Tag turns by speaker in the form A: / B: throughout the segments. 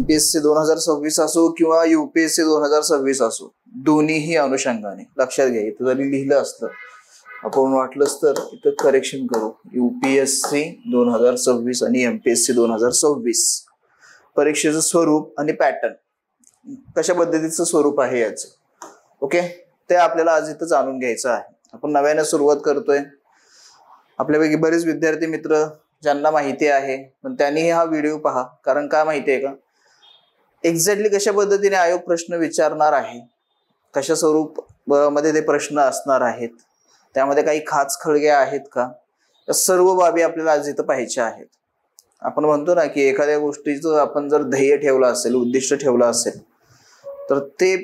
A: MPSC 2026 असो किंवा UPSC 2026 असो, दोन्हीही अनुषंगाने लक्षात घ्या. इथं जरी लिहिलं असतं आपण वाटलंच तर इथं करेक्शन करू. UPSC 2026 आणि MPSC 2026 परीक्षेचं स्वरूप आणि पॅटर्न कशा पद्धतीचं स्वरूप आहे याचं, ओके, ते आपल्याला आज इथं जाणून घ्यायचं आहे. आपण नव्याने सुरुवात करतोय. आपल्यापैकी बरेच विद्यार्थी मित्र ज्यांना माहिती आहे पण त्यांनीही हा व्हिडिओ पहा. कारण काय माहिती आहे का, एक्झॅक्टली कशा पद्धतीने आयोग प्रश्न विचारणार आहे, कशा स्वरूप मध्ये ते प्रश्न असणार आहेत, त्यामध्ये काही खाच खळगे आहेत का, या सर्व बाबी आपल्याला आज इथं पाहायच्या आहेत. आपण म्हणतो ना की एखाद्या गोष्टीचं आपण जर ध्येय ठेवलं असेल, उद्दिष्ट ठेवलं असेल, तर ते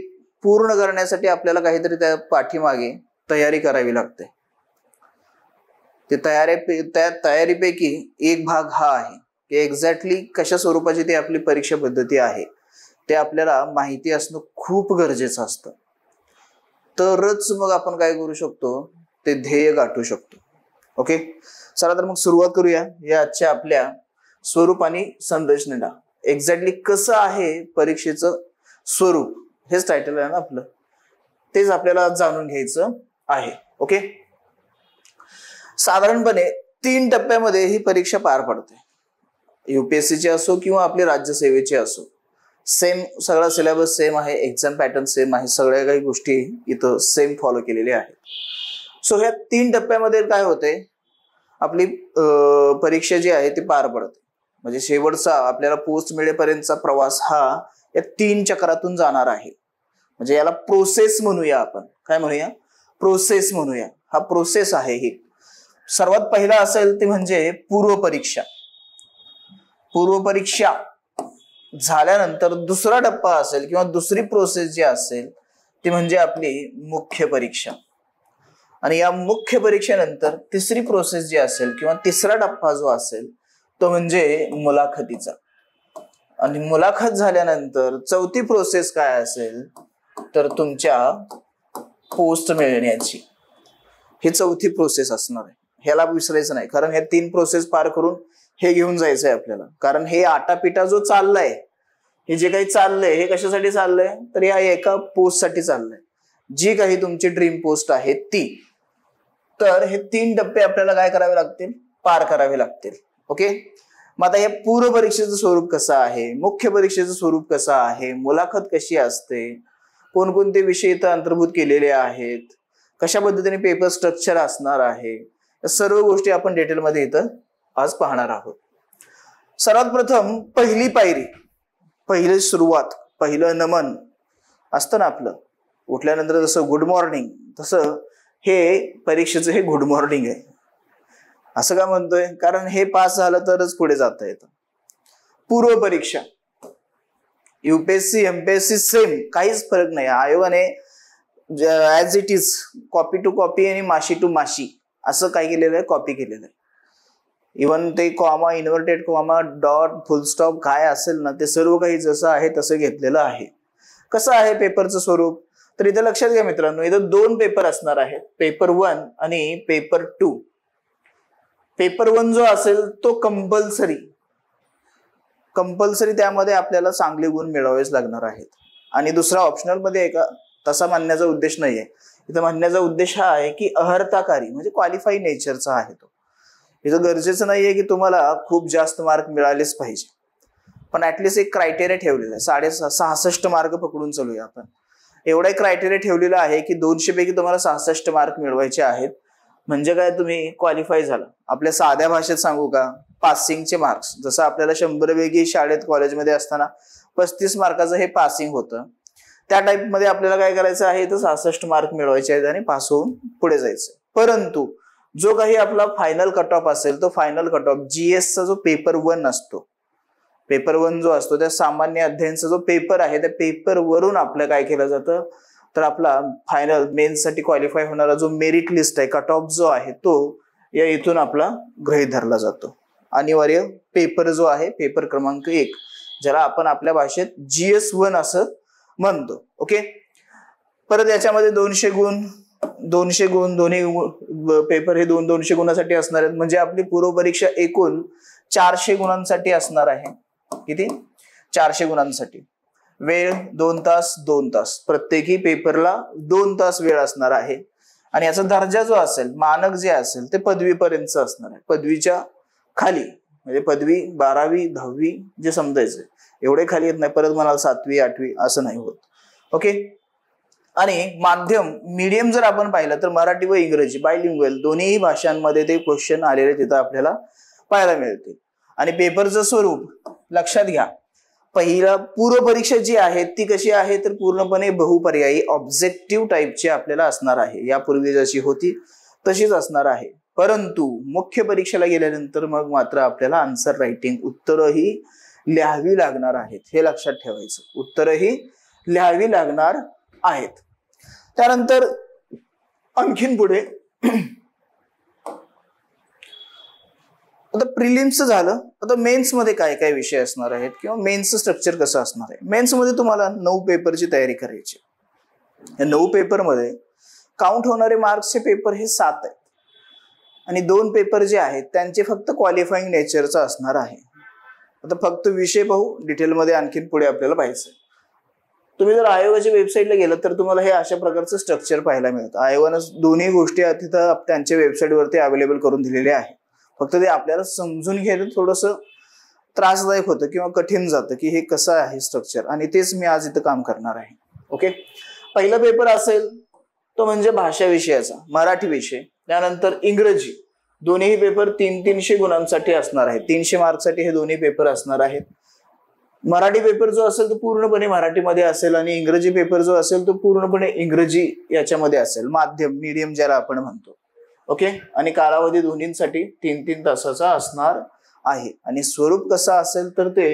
A: पूर्ण करण्यासाठी आपल्याला काहीतरी त्या पाठीमागे तयारी करावी लागते. त्या तयारीपैकी एक भाग हा आहे की एक्झॅक्टली कशा स्वरूपाची ती आपली परीक्षा पद्धती आहे ते आपल्याला माहिती असणं खूप गरजेचं असतं. तरच मग आपण काय करू शकतो, ते ध्येय गाठू शकतो. ओके, चला तर मग सुरुवात करूया या आजच्या आपल्या स्वरूप आणि संरचनेला. एक्झॅक्टली कसं आहे परीक्षेचं स्वरूप, हेच टायटल आहे ना आपलं, तेच आपल्याला जाणून घ्यायचं आहे. ओके, साधारणपणे 3 टप्प्यामध्ये ही परीक्षा पार पडते. UPSC ची असो किंवा आपली राज्यसेवेची असो, सेम सगळा सिलेबस सेम आहे, एक्झाम पॅटर्न सेम आहे, सगळ्या काही गोष्टी इथं सेम फॉलो केलेल्या आहेत. सो ह्या 3 टप्प्यामध्ये काय होते, आपली परीक्षा जी आहे ती पार पडते. म्हणजे शेवटचा आपल्याला पोस्ट मिळेपर्यंतचा प्रवास हा या 3 चक्रातून जाणार आहे. म्हणजे याला प्रोसेस म्हणूया आपण. काय म्हणूया? प्रोसेस म्हणूया. हा प्रोसेस आहे. ही सर्वात पहिला असेल ते म्हणजे पूर्व परीक्षा. पूर्व परीक्षा झाल्यानंतर दुसरा टप्पा असेल किंवा दुसरी प्रोसेस जी असेल ती म्हणजे आपली मुख्य परीक्षा. आणि या मुख्य परीक्षेनंतर तिसरी प्रोसेस जी असेल किंवा तिसरा टप्पा जो असेल तो म्हणजे मुलाखतीचा. आणि मुलाखत झाल्यानंतर चौथी प्रोसेस काय असेल तर तुमच्या पोस्ट मिळण्याची. ही चौथी प्रोसेस असणार आहे. ह्याला विसरायचं नाही, कारण हे 3 प्रोसेस पार करून हे घेऊन जायचंय आपल्याला. कारण हे आटापिटा जो चाललाय, हे जे काही चाललंय हे कशासाठी चाललंय तर या एका पोस्ट साठी चाललंय, जी काही तुमची ड्रीम पोस्ट आहे ती. तर हे 3 टप्पे आपल्याला काय करावे लागतील, पार करावे लागतील. ओके, मग आता या पूर्व परीक्षेचं स्वरूप कसं आहे, मुख्य परीक्षेचं स्वरूप कसं आहे, मुलाखत कशी असते, कोणकोणते विषय इथं अंतर्भूत केलेले आहेत, कशा पद्धतीने पेपर स्ट्रक्चर असणार आहे, या सर्व गोष्टी आपण डिटेलमध्ये इथं आज पाहणार आहोत. सर्वात प्रथम पहिली पायरी, पहिली सुरुवात, पहिलं नमन असतं ना आपलं. उठल्यानंतर जसं गुड मॉर्निंग, तसं हे परीक्षेचं हे गुड मॉर्निंग आहे. असं का म्हणतोय, कारण हे पास झालं तरच पुढे जाता येतं. पूर्व परीक्षा UPSC MPSC सेम, काहीच फरक नाही. आयोगाने as it is copy to copy आणि माशी टू माशी असं काय केलेलं आहे, कॉपी केलेलं आहे. इव्हन ते कॉमा, इन्व्हर्टेड कॉमा, डॉट, फुल स्टॉप काय असेल ना ते सर्व काही जसं आहे तसं घेतलेलं आहे. कसं आहे पेपरचं स्वरूप तर इथं लक्षात घ्या मित्रांनो, इथं 2 पेपर असणार आहेत, पेपर 1 आणि पेपर 2. पेपर 1 जो असेल तो कंपल्सरी, त्यामध्ये आपल्याला चांगले गुण मिळवावेच लागणार आहेत. आणि दुसरा ऑप्शनल मध्ये आहे का, तसा म्हणण्याचा उद्देश नाहीये. इथं म्हणण्याचा उद्देश हा आहे की अहर्ताकारी म्हणजे क्वालिफाई नेचरचा आहे तो. इथं गरजेचं नाहीये की तुम्हाला खूप जास्त मार्क मिळालेच पाहिजे, पण ऍटलिस्ट एक क्रायटेरिया ठेवलेला आहे. 66 मार्क पकडून चालूया आपण. एवढा क्रायटेरिया ठेवलेला आहे की 200 पैकी तुम्हाला 66 मार्क मिळवायचे आहेत. म्हणजे काय, तुम्ही क्वालिफाय झाला. आपल्या साध्या भाषेत सांगू का, पासिंगचे मार्क्स, जसं आपल्याला 100 पैकी शाळेत कॉलेजमध्ये असताना 35 मार्काचं हे पासिंग होतं, त्या टाईप मध्ये आपल्याला काय करायचं आहे, तर 66 मार्क मिळवायचे आहेत आणि पास होऊन पुढे जायचं. परंतु जो काही आपला फायनल कट ऑफ असेल तो फायनल कट ऑफ GS चा जो पेपर 1 असतो, पेपर 1 जो असतो त्या सामान्य अध्ययनचा जो पेपर आहे त्या पेपर वरून आपलं काय केलं जातं तर आपला फायनल मेन्स साठी क्वालिफाय होणारा जो मेरिट लिस्ट आहे, कट ऑफ जो आहे तो या इथून आपला गृहीत धरला जातो. अनिवार्य पेपर जो आहे पेपर क्रमांक 1, ज्याला आपण आपल्या भाषेत GS1 असं म्हणतो. ओके, परत याच्यामध्ये 200 गुण दोन्ही पेपर हे 200 गुणांसाठी असणार आहेत. म्हणजे आपली पूर्व परीक्षा एकूण 400 गुणांसाठी असणार आहे. किती? 400 गुणांसाठी. वेळ 2 तास 2 तास, प्रत्येकी पेपरला 2 तास वेळ असणार आहे. आणि याचा दर्जा जो असेल, मानक जे असेल ते पदवीपर्यंत असणार आहे. पदवीच्या खाली म्हणजे पदवी 12वी 10वी जे समजायचं एवढे खाली येत नाही. परत म्हणाल 7वी 8वी असं नाही होत. ओके. आणि माध्यम मीडियम जर आपण पाहिलं तर मराठी व इंग्रजी बायलिंग्वल दोन्ही भाषांमध्ये ते क्वेश्चन आलेले तिथं आपल्याला पाहायला मिळतील. आणि पेपरचं स्वरूप लक्षात घ्या. पहिला पूर्व परीक्षा जी आहे ती कशी आहे तर पूर्णपणे बहुपर्यायी ऑब्जेक्टिव्ह टाईपची आपल्याला असणार आहे. यापूर्वी जशी होती तशीच असणार आहे. परंतु मुख्य परीक्षेला गेल्यानंतर मग मात्र आपल्याला आन्सर रायटिंग उत्तरही लिहावी लागणार आहेत. हे लक्षात ठेवायचं. उत्तरही लिहावी लागणार आहेत. त्यानंतर आणखीन पुढे आता प्रिलिम्सचं झालं. आता मेन्स मध्ये काय काय विषय असणार आहेत किंवा मेन्सचं स्ट्रक्चर कसं असणार आहे. मेन्स मध्ये तुम्हाला 9 पेपरची तयारी करायची. या 9 पेपरमध्ये काउंट होणारे मार्क्सचे पेपर हे 7 आहेत. आणि 2 पेपर जे आहेत त्यांचे फक्त क्वालिफाईंग नेचरचा असणार आहे. आता फक्त विषय पाहू, डिटेलमध्ये आणखीन पुढे आपल्याला पाहायचं. तुम्ही जर आयोगाच्या वेबसाईटला गेलं तर तुम्हाला हे अशा प्रकारचं स्ट्रक्चर पाहायला मिळतं. आयोगानं दोन्ही गोष्टी तिथं त्यांच्या वेबसाईटवरती अवेलेबल करून दिलेल्या आहेत. फक्त ते आपल्याला समजून घ्यायला थोडंसं त्रासदायक होतं किंवा कठीण जातं की हे कसं आहे स्ट्रक्चर. आणि तेच मी आज इथं काम करणार आहे. ओके. पहिला पेपर असेल तो म्हणजे भाषा विषयाचा, मराठी विषय. त्यानंतर इंग्रजी. दोन्ही पेपर 300 गुणांसाठी असणार आहेत. 300 मार्क्ससाठी हे दोन्ही पेपर असणार आहेत. मराठी पेपर जो असेल तो पूर्णपणे मराठीमध्ये असेल आणि इंग्रजी पेपर जो असेल तो पूर्णपणे इंग्रजी याच्यामध्ये असेल. माध्यम मीडियम ज्याला आपण म्हणतो. ओके. आणि कालावधी दोन्हींसाठी 3-3 तासाचा असणार आहे. आणि स्वरूप कसं असेल तर ते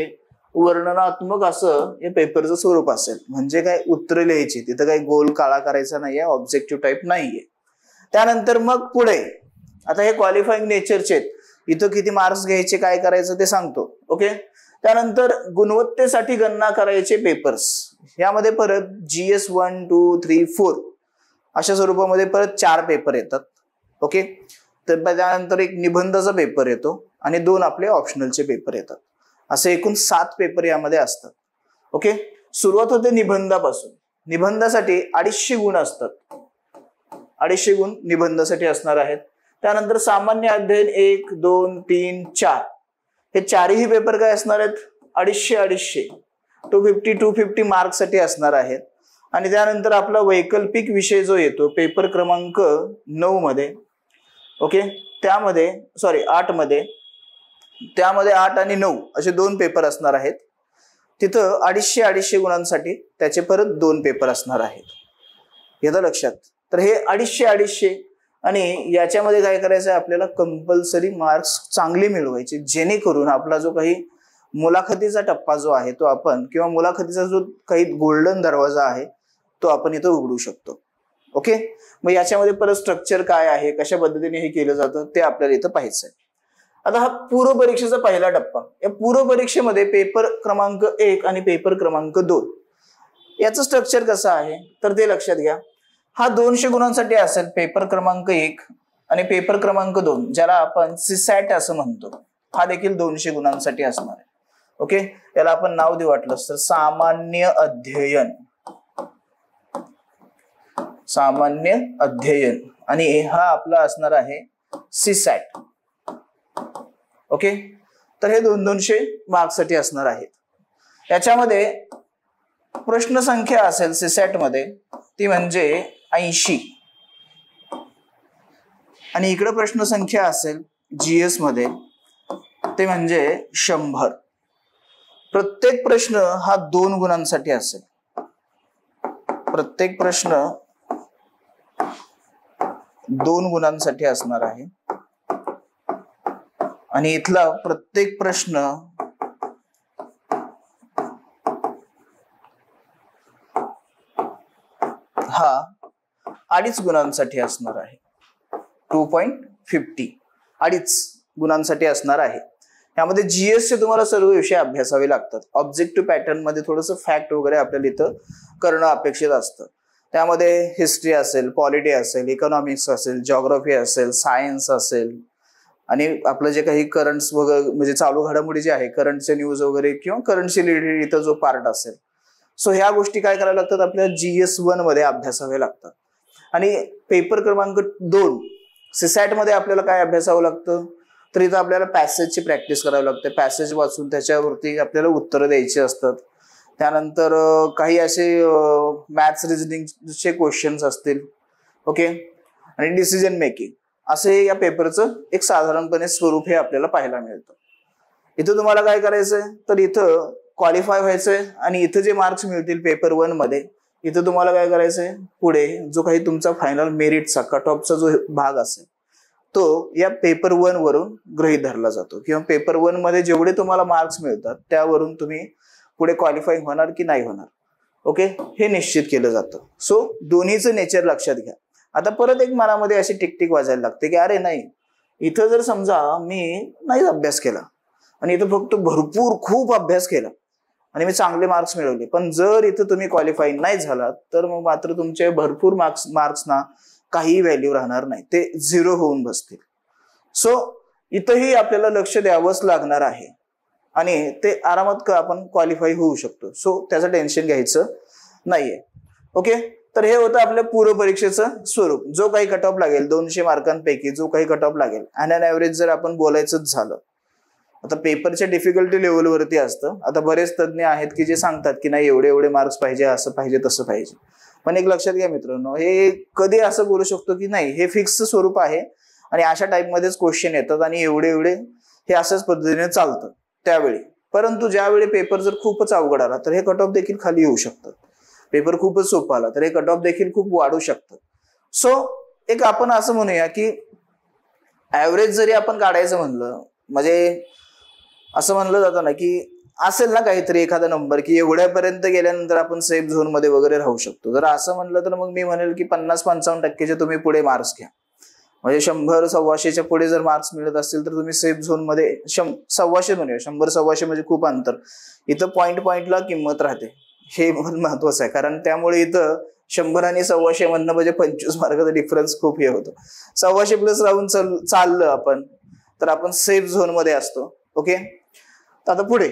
A: वर्णनात्मक असं या पेपरचं स्वरूप असेल. म्हणजे काय उत्तरं लिहायची, तिथं काही गोल काळा करायचा नाहीये, ऑब्जेक्टिव्ह टाईप नाहीये. त्यानंतर मग पुढे आता हे क्वालिफाईंग नेचरचे आहेत. इथं किती मार्क्स घ्यायचे काय करायचं ते सांगतो. ओके. त्यानंतर गुणवत्तेसाठी गणना करायचे पेपर्स. यामध्ये परत GS 1, 2, 3, 4 अशा स्वरूपामध्ये परत 4 पेपर येतात. ओके. तर त्यानंतर एक निबंधाचा पेपर येतो आणि 2 आपले ऑप्शनलचे पेपर येतात. असे एकूण 7 पेपर यामध्ये असतात. ओके. सुरुवात होते निबंधापासून. निबंधासाठी 250 गुण असतात. 250 गुण निबंधासाठी असणार आहेत. त्यानंतर सामान्य अध्ययन 1, 2, 3, 4 हे 4ही पेपर काय असणार आहेत 250 250 मार्क्ससाठी असणार आहेत. आणि त्यानंतर आपला वैकल्पिक विषय जो येतो पेपर क्रमांक 9 मध्ये. ओके. त्यामध्ये 8 मध्ये 8 आणि 9 असे 2 पेपर असणार आहेत. तिथं 250 गुणांसाठी त्याचे परत 2 पेपर असणार आहेत. येतं लक्षात. तर हे 250 आणि याच्यामध्ये काय करायचं आहे आपल्याला कंपल्सरी मार्क्स चांगले मिळवायचे, जेणेकरून आपला जो काही मुलाखतीचा टप्पा जो आहे तो आपण किंवा मुलाखतीचा जो काही गोल्डन दरवाजा आहे तो आपण इथं उघडू शकतो. ओके. मग याच्यामध्ये परत स्ट्रक्चर काय आहे, कशा पद्धतीने हे केलं जातं ते आपल्याला इथं पाहायचं आहे. आता हा पूर्व परीक्षेचा पहिला टप्पा. या पूर्व परीक्षेमध्ये पेपर क्रमांक 1 आणि पेपर क्रमांक 2 याचं स्ट्रक्चर कसं आहे तर ते लक्षात घ्या. हा 200 गुणांसाठी असेल पेपर क्रमांक 1 आणि पेपर क्रमांक 2 ज्याला आपण सीसॅट असं म्हणतो. हा देखील 200 गुणांसाठी असणार आहे. ओके. याला आपण नाव देऊ वाटलं तर सामान्य अध्ययन. सामान्य अध्ययन आणि हा आपला असणार आहे सीसॅट. ओके. तर हे 200 मार्क्ससाठी असणार आहेत. याच्यामध्ये प्रश्न संख्या असेल सीसॅट मध्ये ती म्हणजे 80 आणि इकडे प्रश्न संख्या असेल GS मध्ये ते म्हणजे 100. प्रत्येक प्रश्न हा 2 गुणांसाठी असेल. प्रत्येक प्रश्न 2 गुणांसाठी असणार आहे. आणि इथला प्रत्येक प्रश्न हा 2.5 गुणांसाठी असणार आहे. 2.50 2.5 गुणांसाठी असणार आहे. यामध्ये GS चे तुम्हाला सर्व विषय अभ्यासावे लागतात. ऑब्जेक्टिव्ह पॅटर्न मध्ये थोडंसं फॅक्ट वगैरे आपल्याला इथं करणं अपेक्षित असतं. त्यामध्ये हिस्ट्री असेल, पॉलिटी असेल, इकॉनॉमिक्स असेल, जॉग्राफी असेल, सायन्स असेल, आणि आपलं जे काही करंट्स वगैरे म्हणजे चालू घडामोडी जे आहे, करंटचे न्यूज वगैरे किंवा करंटशी रिलेटेड इथं जो पार्ट असेल, सो ह्या गोष्टी काय कराव्या लागतात, आपल्याला GS1 मध्ये अभ्यासावे लागतात. आणि पेपर क्रमांक 2 सीसॅट मध्ये आपल्याला काय अभ्यासावं लागतं, तर इथं आपल्याला पॅसेजची प्रॅक्टिस करावी लागते. पॅसेज वाचून त्याच्यावरती आपल्याला उत्तरं द्यायची असतात. त्यानंतर काही असे मॅथ्स रिझनिंगचे क्वेश्चन्स असतील, ओके, आणि डिसिजन मेकिंग, असे या पेपरचं एक साधारणपणे स्वरूप हे आपल्याला पाहायला मिळतं. इथं तुम्हाला काय करायचंय, तर इथं क्वालिफाय व्हायचंय आणि इथं जे मार्क्स मिळतील पेपर 1 मध्ये, इथं तुम्हाला काय करायचंय, पुढे जो काही तुमचा फायनल मेरिटचा कट ऑफचा जो भाग असेल तो या पेपर 1 वरून गृहीत धरला जातो, किंवा पेपर 1 मध्ये जेवढे तुम्हाला मार्क्स मिळतात त्यावरून तुम्ही पुढे क्वालिफाय होणार की नाही होणार, ओके, हे निश्चित केलं जातं. सो दोन्हीचं नेचर लक्षात घ्या. आता परत एक मनामध्ये अशी टिकटिक वाजायला लागते की अरे नाही, इथं जर समजा मी नाही अभ्यास केला आणि इथं फक्त भरपूर खूप अभ्यास केला आणि मी चांगले मार्क्स मिळवले, पण जर इथं तुम्ही क्वालिफाय नाही झालात तर मग मात्र तुमचे भरपूर मार्क्सना काही व्हॅल्यू राहणार नाही, ते 0 होऊन बसतील. सो इथंही आपल्याला लक्ष द्यावंच लागणार आहे आणि ते आरामात आपण क्वालिफाय होऊ शकतो. सो त्याचं टेन्शन घ्यायचं नाहीये, ओके. तर हे होतं आपल्या पूर्व परीक्षेचं स्वरूप. जो काही कट ऑफ लागेल 200 मार्कांपैकी जो काही कट ऑफ लागेल, ऑन एन ॲव्हरेज जर आपण बोलायचंच झालं, आता पेपरच्या डिफिकल्टी लेवलवरती असतं. आता बरेच तज्ज्ञ आहेत की जे सांगतात की नाही एवढे एवढे मार्क्स पाहिजे, असं पाहिजे, तसं पाहिजे. पण एक लक्षात घ्या मित्रांनो, हे कधी असं बोलू शकतो की नाही हे फिक्स स्वरूप आहे आणि अशा टाईपमध्येच क्वेश्चन येतात आणि एवढे एवढे हे अशाच पद्धतीने चालतं त्यावेळी. परंतु ज्यावेळी पेपर जर खूपच अवघड आला तर हे कट ऑफ देखील खाली येऊ शकतात. पेपर खूपच सोपा आला तर हे कट ऑफ देखील खूप वाढू शकतात. सो एक आपण असं म्हणूया की ऍव्हरेज जरी आपण काढायचं म्हणलं, म्हणजे असं म्हणलं जातं ना की असेल ना काहीतरी एखादा नंबर की एवढ्यापर्यंत गेल्यानंतर आपण सेफ झोन मध्ये वगैरे राहू शकतो. जर असं म्हणलं तर मग मी म्हणेल की 50-55% तुम्ही पुढे मार्क्स घ्या. म्हणजे 100-125च्या पुढे जर मार्क्स मिळत असतील तर तुम्ही सेफ झोन मध्ये 125 म्हणूया, 100-125 म्हणजे खूप अंतर. इथं पॉईंटला किंमत राहते, हे महत्वाचं आहे. कारण त्यामुळे इथं 100 आणि 125 म्हणणं म्हणजे 25 मार्काचा डिफरन्स खूप हे होतो. 125 प्लस राहून चाललं आपण तर आपण सेफ झोन मध्ये असतो, ओके. आता पुढे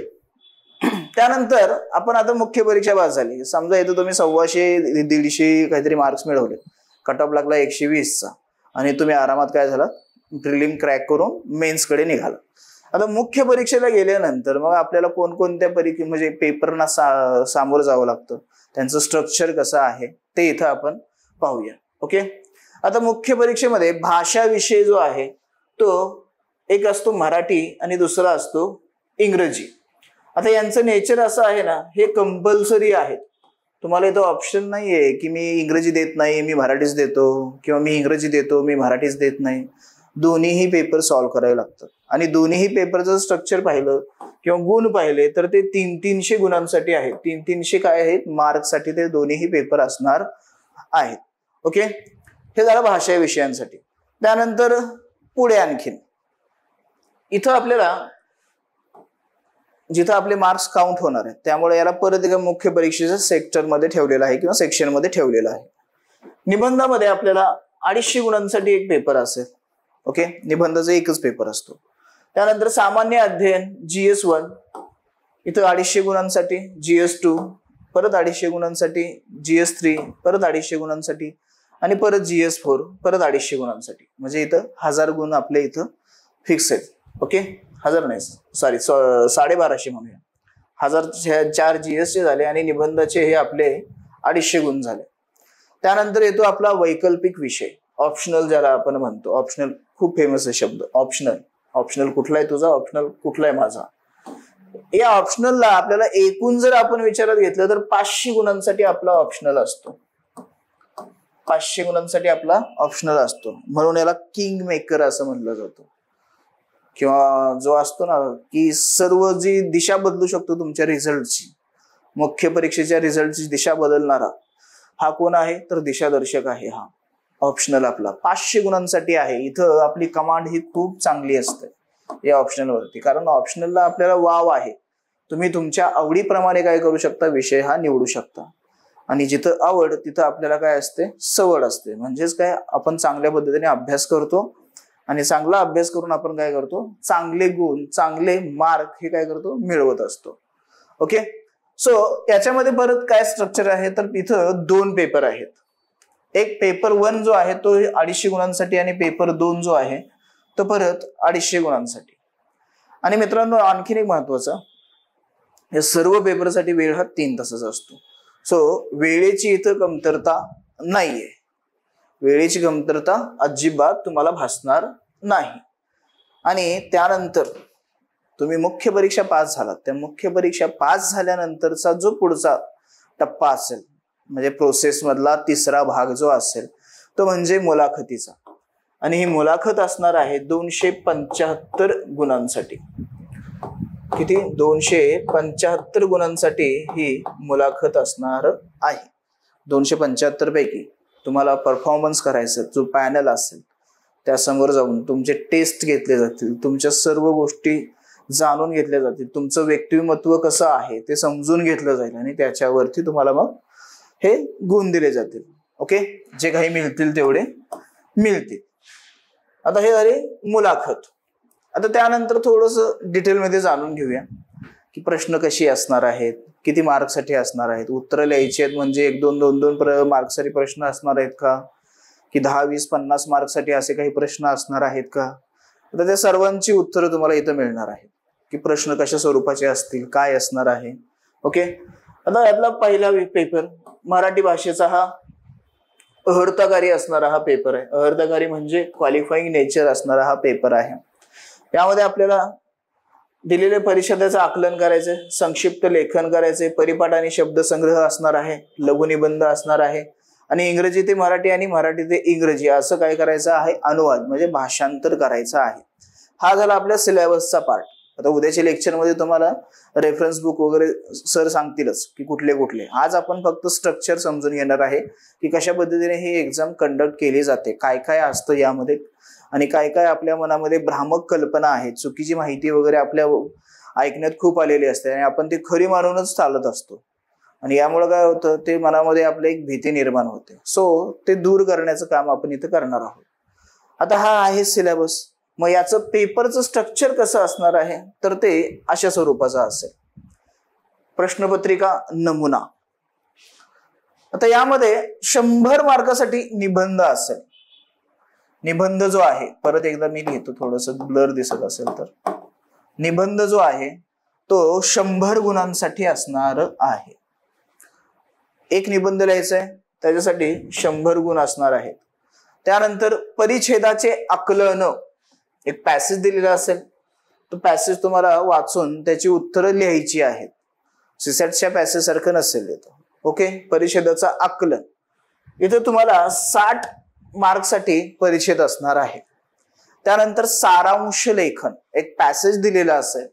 A: त्यानंतर आपण आता मुख्य परीक्षा पास झाली. समजा इथं तुम्ही 125-150 काहीतरी मार्क्स मिळवले, कट ऑफ लागला 120चा आणि तुम्ही आरामात काय झाला, प्रिलिम क्रॅक करून मेन्स कडे निघाला. आता मुख्य परीक्षेला गेल्यानंतर मग आपल्याला कोणकोणत्या म्हणजे पेपरना सामोरं जावं लागतं, त्यांचं स्ट्रक्चर कसं आहे ते इथं आपण पाहूया, ओके. आता मुख्य परीक्षेमध्ये भाषा विषय जो आहे तो एक असतो मराठी आणि दुसरा असतो इंग्रजी. आता यांचं नेचर असं आहे ना, हे कंपल्सरी आहेत. तुम्हाला इथं ऑप्शन नाहीये की मी इंग्रजी देत नाही मी मराठीच देतो, किंवा मी इंग्रजी देतो मी मराठीच देत नाही. दोन्हीही पेपर सॉल्व्ह करावे लागतात आणि दोन्हीही पेपरचं स्ट्रक्चर पाहिलं किंवा गुण पाहिले तर ते 300 गुणांसाठी आहेत. 300 काय आहेत, मार्क्ससाठी ते दोन्हीही पेपर असणार आहेत, ओके. हे झालं भाषा विषयांसाठी. त्यानंतर पुढे आणखीन इथं आपल्याला जिथं आपले मार्क्स काउंट होणार आहेत त्यामुळे याला परत एका मुख्य परीक्षेच्या सेक्टरमध्ये ठेवलेलं आहे किंवा सेक्शनमध्ये ठेवलेलं आहे. निबंधामध्ये आपल्याला 250 गुणांसाठी एक पेपर असेल, ओके. निबंधाचा एकच पेपर असतो. त्यानंतर सामान्य अध्ययन GS1 इथं 250 गुणांसाठी, GS2 परत 250 गुणांसाठी, GS3 परत 250 गुणांसाठी आणि परत GS4 परत 250 गुणांसाठी. म्हणजे इथं 1000 गुण आपले इथं फिक्स आहेत, ओके. 1000 नाही, सॉरी 1250 म्हणूया. 1004 GSचे झाले आणि निबंधाचे हे आपले 250 गुण झाले. त्यानंतर येतो आपला वैकल्पिक विषय, ऑप्शनल ज्याला आपण म्हणतो. ऑप्शनल खूप फेमस आहे शब्द, ऑप्शनल. ऑप्शनल कुठला आहे तुझा, ऑप्शनल कुठला आहे माझा. या ऑप्शनलला आपल्याला एकूण जर आपण विचारात घेतलं तर 500 गुणांसाठी आपला ऑप्शनल असतो. 500 गुणांसाठी आपला ऑप्शनल असतो, म्हणून याला किंग मेकर असं म्हणलं जातं. किंवा जो असतो ना की सर्व जी दिशा बदलू शकतो तुमच्या रिझल्टची, मुख्य परीक्षेच्या रिझल्टची दिशा बदलणारा हा कोण आहे, तर दिशादर्शक आहे हा ऑप्शनल आपला. 500 गुणांसाठी आहे. इथं आपली कमांड ही खूप चांगली असते या ऑप्शनल वरती, कारण ऑप्शनलला आपल्याला वाव आहे. तुम्ही तुमच्या आवडीप्रमाणे काय करू शकता, विषय हा निवडू शकता. आणि जिथं आवड तिथं आपल्याला काय असते, सवड असते. म्हणजेच काय, आपण चांगल्या पद्धतीने अभ्यास करतो आणि चांगला अभ्यास करून आपण काय करतो, चांगले गुण, चांगले मार्क हे काय करतो, मिळवत असतो. ओके, सो याच्यामध्ये परत काय स्ट्रक्चर आहे, तर इथं 2 पेपर आहेत. एक पेपर 1 जो आहे तो 250 गुणांसाठी आणि पेपर 2 जो आहे तो परत 250 गुणांसाठी. आणि मित्रांनो आणखीन एक महत्वाचं, या सर्व पेपरसाठी वेळ हा 3 तासाचा असतो. सो वेळेची इथं कमतरता नाहीये, वेळेची कमतरता अजिबात तुम्हाला भासणार नाही. आणि त्यानंतर तुम्ही मुख्य परीक्षा पास झालात, त्या मुख्य परीक्षा पास झाल्यानंतरचा जो पुढचा टप्पा असेल, म्हणजे प्रोसेस मधला 3रा भाग जो असेल तो म्हणजे मुलाखतीचा. आणि ही मुलाखत असणार आहे 275 गुणांसाठी. किती? 275 गुणांसाठी ही मुलाखत असणार आहे. 275 पैकी तुम्हाला परफॉर्मन्स करायचं, जो पॅनल असेल त्यासमोर जाऊन तुमचे टेस्ट घेतले जातील, तुमच्या सर्व गोष्टी जाणून घेतल्या जातील, तुमचं व्यक्तिमत्व कसं आहे ते समजून घेतलं जाईल आणि त्याच्यावरती तुम्हाला मग हे गुण दिले जातील. ओके, जे काही मिळतील तेवढे मिळतील. आता हे झाले मुलाखत. आता त्यानंतर थोडस डिटेलमध्ये जाणून घेऊया की प्रश्न कशी असणार आहेत, किती मार्कसाठी असणार आहेत, उत्तर लिहायची आहेत, म्हणजे 1-2, 2-2 मार्कसाठी प्रश्न असणार आहेत का, की 10, 20, 50 मार्कसाठी असे काही प्रश्न असणार आहेत का. आता त्या सर्वांची उत्तरं तुम्हाला इथं मिळणार आहेत की प्रश्न कशा स्वरूपाचे असतील, काय असणार आहे. ओके, आता यातला पहिला पेपर मराठी भाषेचा हा अहर्ताकारी असणारा हा पेपर आहे. अहर्ताकारी म्हणजे क्वालिफाईंग नेचर असणारा हा पेपर आहे. यामध्ये आपल्याला दिलेल्या परिषदेचं आकलन करायचे, संक्षिप्त लेखन करायचे, परिपाठ आणि शब्दसंग्रह असणार आहे, लघुनिबंध असणार आहे आणि इंग्रजी ते मराठी आणि मराठी ते इंग्रजी असं काय करायचं आहे, अनुवाद म्हणजे भाषांतर करायचं आहे. हा झाला आपल्या सिलेबसचा पार्ट. आता उद्याच्या लेक्चरमध्ये तुम्हाला रेफरन्स बुक वगैरे सर सांगतीलच की कुठले कुठले. आज आपण फक्त स्ट्रक्चर समजून घेणार आहे की कशा पद्धतीने ही एक्झाम कंडक्ट केली जाते, काय काय असतं यामध्ये आणि काय काय आपल्या मनामध्ये भ्रामक कल्पना आहेत, चुकीची माहिती वगैरे आपल्या ऐकण्यात खूप आलेली असते आणि आपण ती खरी मानूनच चालत असतो आणि यामुळे काय होतं, ते मनामध्ये आपली एक भीती निर्माण होते. सो ते दूर करण्याचं काम आपण इथं करणार आहोत. आता हा आहे सिलेबस. मग याचं पेपरचं स्ट्रक्चर कसं असणार आहे, तर ते अशा स्वरूपाचं असेल. प्रश्नपत्रिका नमुना. आता यामध्ये 100 मार्कासाठी निबंध असेल. निबंध जो आहे, परत एकदा मी लिहितो, थोडस ब्लर दिसत असेल तर, निबंध जो आहे तो 100 गुणांसाठी असणार आहे. एक निबंध लिहायचा आहे, त्याच्यासाठी 100 गुण असणार आहेत. त्यानंतर परिच्छेदाचे आकलन, एक पॅसेज दिलेला असेल, तो पॅसेज तुम्हाला वाचून त्याची उत्तरं लिहायची आहेत. सीसॅटच्या पॅसेज सारखं नसेल येतो. ओके, परिच्छेदाचं आकलन इथं तुम्हाला 60 मार्कसाठी परिच्छेद असणार आहे. त्यानंतर सारांश लेखन, एक पॅसेज दिलेला असेल,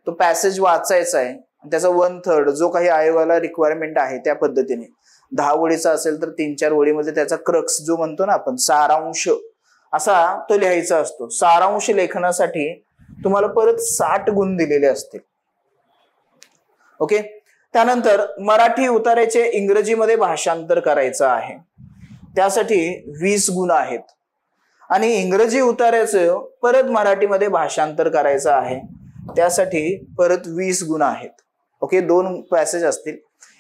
A: तो पॅसेज वाचायचा आहे, त्याचा 1/3 जो काही आयोगाला रिक्वायरमेंट आहे त्या पद्धतीने 10 ओळीचा असेल तर 3-4 ओळीमध्ये त्याचा क्रक्स जो म्हणतो ना आपण, सारांश असा तो लिहायचा असतो. सारांश लेखनासाठी तुम्हाला परत 60 गुण दिलेले असतील. ओके, त्यानंतर मराठी उताऱ्याचे इंग्रजीमध्ये भाषांतर करायचं आहे, त्यासाठी 20 गुण आहेत. आणि इंग्रजी उताऱ्याचं परत मराठीमध्ये भाषांतर करायचं आहे, त्यासाठी परत 20 गुण आहेत. ओके, 2 पॅसेज असतील,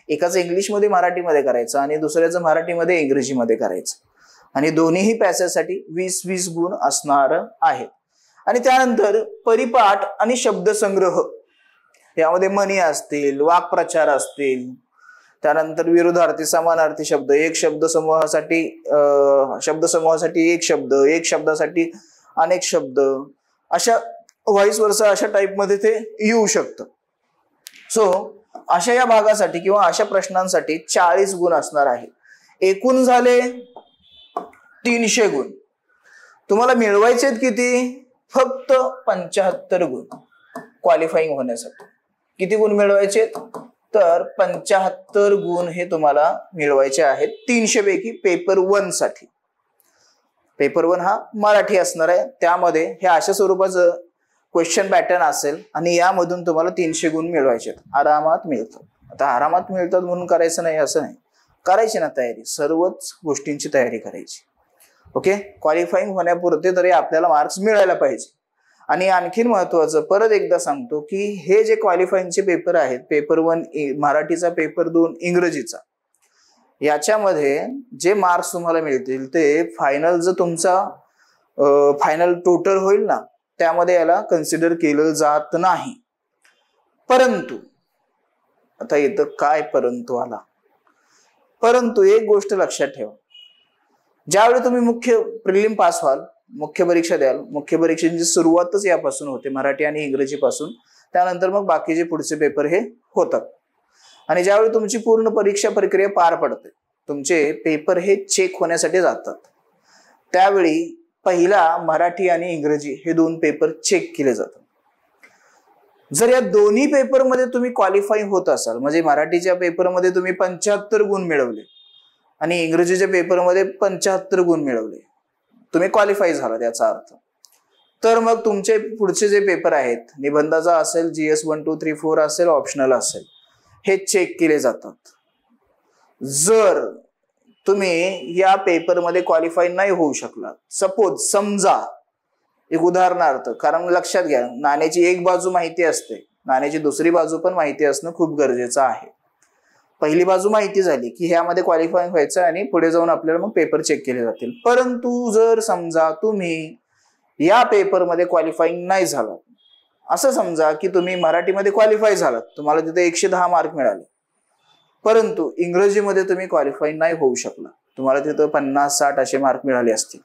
A: एकाचं इंग्लिशमध्ये मराठीमध्ये करायचं आणि दुसऱ्याचं मराठीमध्ये इंग्रजीमध्ये करायचं आणि दोन्हीही पॅसेजसाठी 20-20 गुण असणार आहेत. आणि त्यानंतर परिपाठ आणि शब्दसंग्रह, यामध्ये म्हणी असतील, वाक्प्रचार असतील, त्यानंतर विरुद्धार्थी समानार्थी शब्द, एक शब्दसमूहासाठी एक शब्द, एक शब्दासाठी अनेक शब्द, अशा व्हॉइस वर्सा अशा टाईपमध्ये ते येऊ शकतं. सो अशा या भागासाठी किंवा अशा प्रश्नांसाठी 40 गुण असणार आहे. एकूण झाले 300 गुण. तुम्हाला मिळवायचे आहेत किती? फक्त 75 गुण क्वालिफाईंग होण्यासाठी. किती गुण मिळवायचे? तर 75 गुण हे तुम्हाला मिळवायचे आहेत 300 पैकी पेपर 1 साठी. पेपर 1 हा मराठी असणार आहे, त्यामध्ये हे अशा स्वरूपाचं क्वेश्चन पॅटर्न असेल आणि यामधून तुम्हाला 300 गुण मिळवायचे. आरामात मिळतात. आता आरामात मिळतात म्हणून करायचं नाही असं नाही, करायची ना तयारी, सर्वच गोष्टींची तयारी करायची. ओके, क्वालिफाईंग होण्यापुरते तरी आपल्याला मार्क्स मिळायला पाहिजे. आणि आणखीन महत्वाचं परत एकदा सांगतो की हे जे क्वालिफाईंगचे पेपर आहेत, पेपर 1 मराठीचा, पेपर 2 इंग्रजीचा, याच्यामध्ये जे मार्क्स तुम्हाला मिळतील ते फायनल जर तुमचा फायनल टोटल होईल ना, त्यामध्ये याला कन्सिडर केलं जात नाही. परंतु आता इथं काय परंतु आला, परंतु एक गोष्ट लक्षात ठेवा, ज्यावेळी तुम्ही मुख्य प्रिलिम पास व्हाल, मुख्य परीक्षा द्याल, मुख्य परीक्षेची सुरुवातच यापासून होते, मराठी आणि इंग्रजी पासून, त्यानंतर मग बाकीचे पुढचे पेपर हे होतात. आणि ज्यावेळी तुमची पूर्ण परीक्षा प्रक्रिया पार पडते, तुमचे पेपर हे चेक होण्यासाठी जातात, त्यावेळी पहिला मराठी आणि इंग्रजी हे 2 पेपर चेक केले जातात. जर या दोन्ही पेपरमध्ये तुम्ही क्वालिफाय होत असाल, म्हणजे मराठीच्या पेपरमध्ये तुम्ही 75 गुण मिळवले आणि इंग्रजीच्या पेपरमध्ये 75 गुण मिळवले, तुम्ही क्वालिफाय झालात याचा अर्थ, तर मग तुमचे पुढचे जे पेपर आहेत, निबंधाचा असेल, GS 1, 2, 3, 4 असेल, ऑप्शनल असेल, हे चेक केले जातात. जर तुम्ही या पेपरमध्ये क्वालिफाय नाही होऊ शकला, सपोज समजा एक उदाहरणार्थ, कारण लक्षात घ्या, नाण्याची एक बाजू माहिती असते, नाण्याची दुसरी बाजू पण माहिती असणं खूप गरजेचं आहे. पहिली बाजू माहिती झाली की ह्यामध्ये क्वालिफाय व्हायचं आणि पुढे जाऊन आपल्याला मग पेपर चेक केले जातील. परंतु जर समजा तुम्ही या पेपरमध्ये क्वालिफाईंग नाही झालात, असं समजा की तुम्ही मराठीमध्ये क्वालिफाय झालात, तुम्हाला तिथे 110 मार्क मिळाले, परंतु इंग्रजीमध्ये तुम्ही क्वालिफाय नाही होऊ शकला, तुम्हाला तिथं 50-60 असे मार्क मिळाले असतील,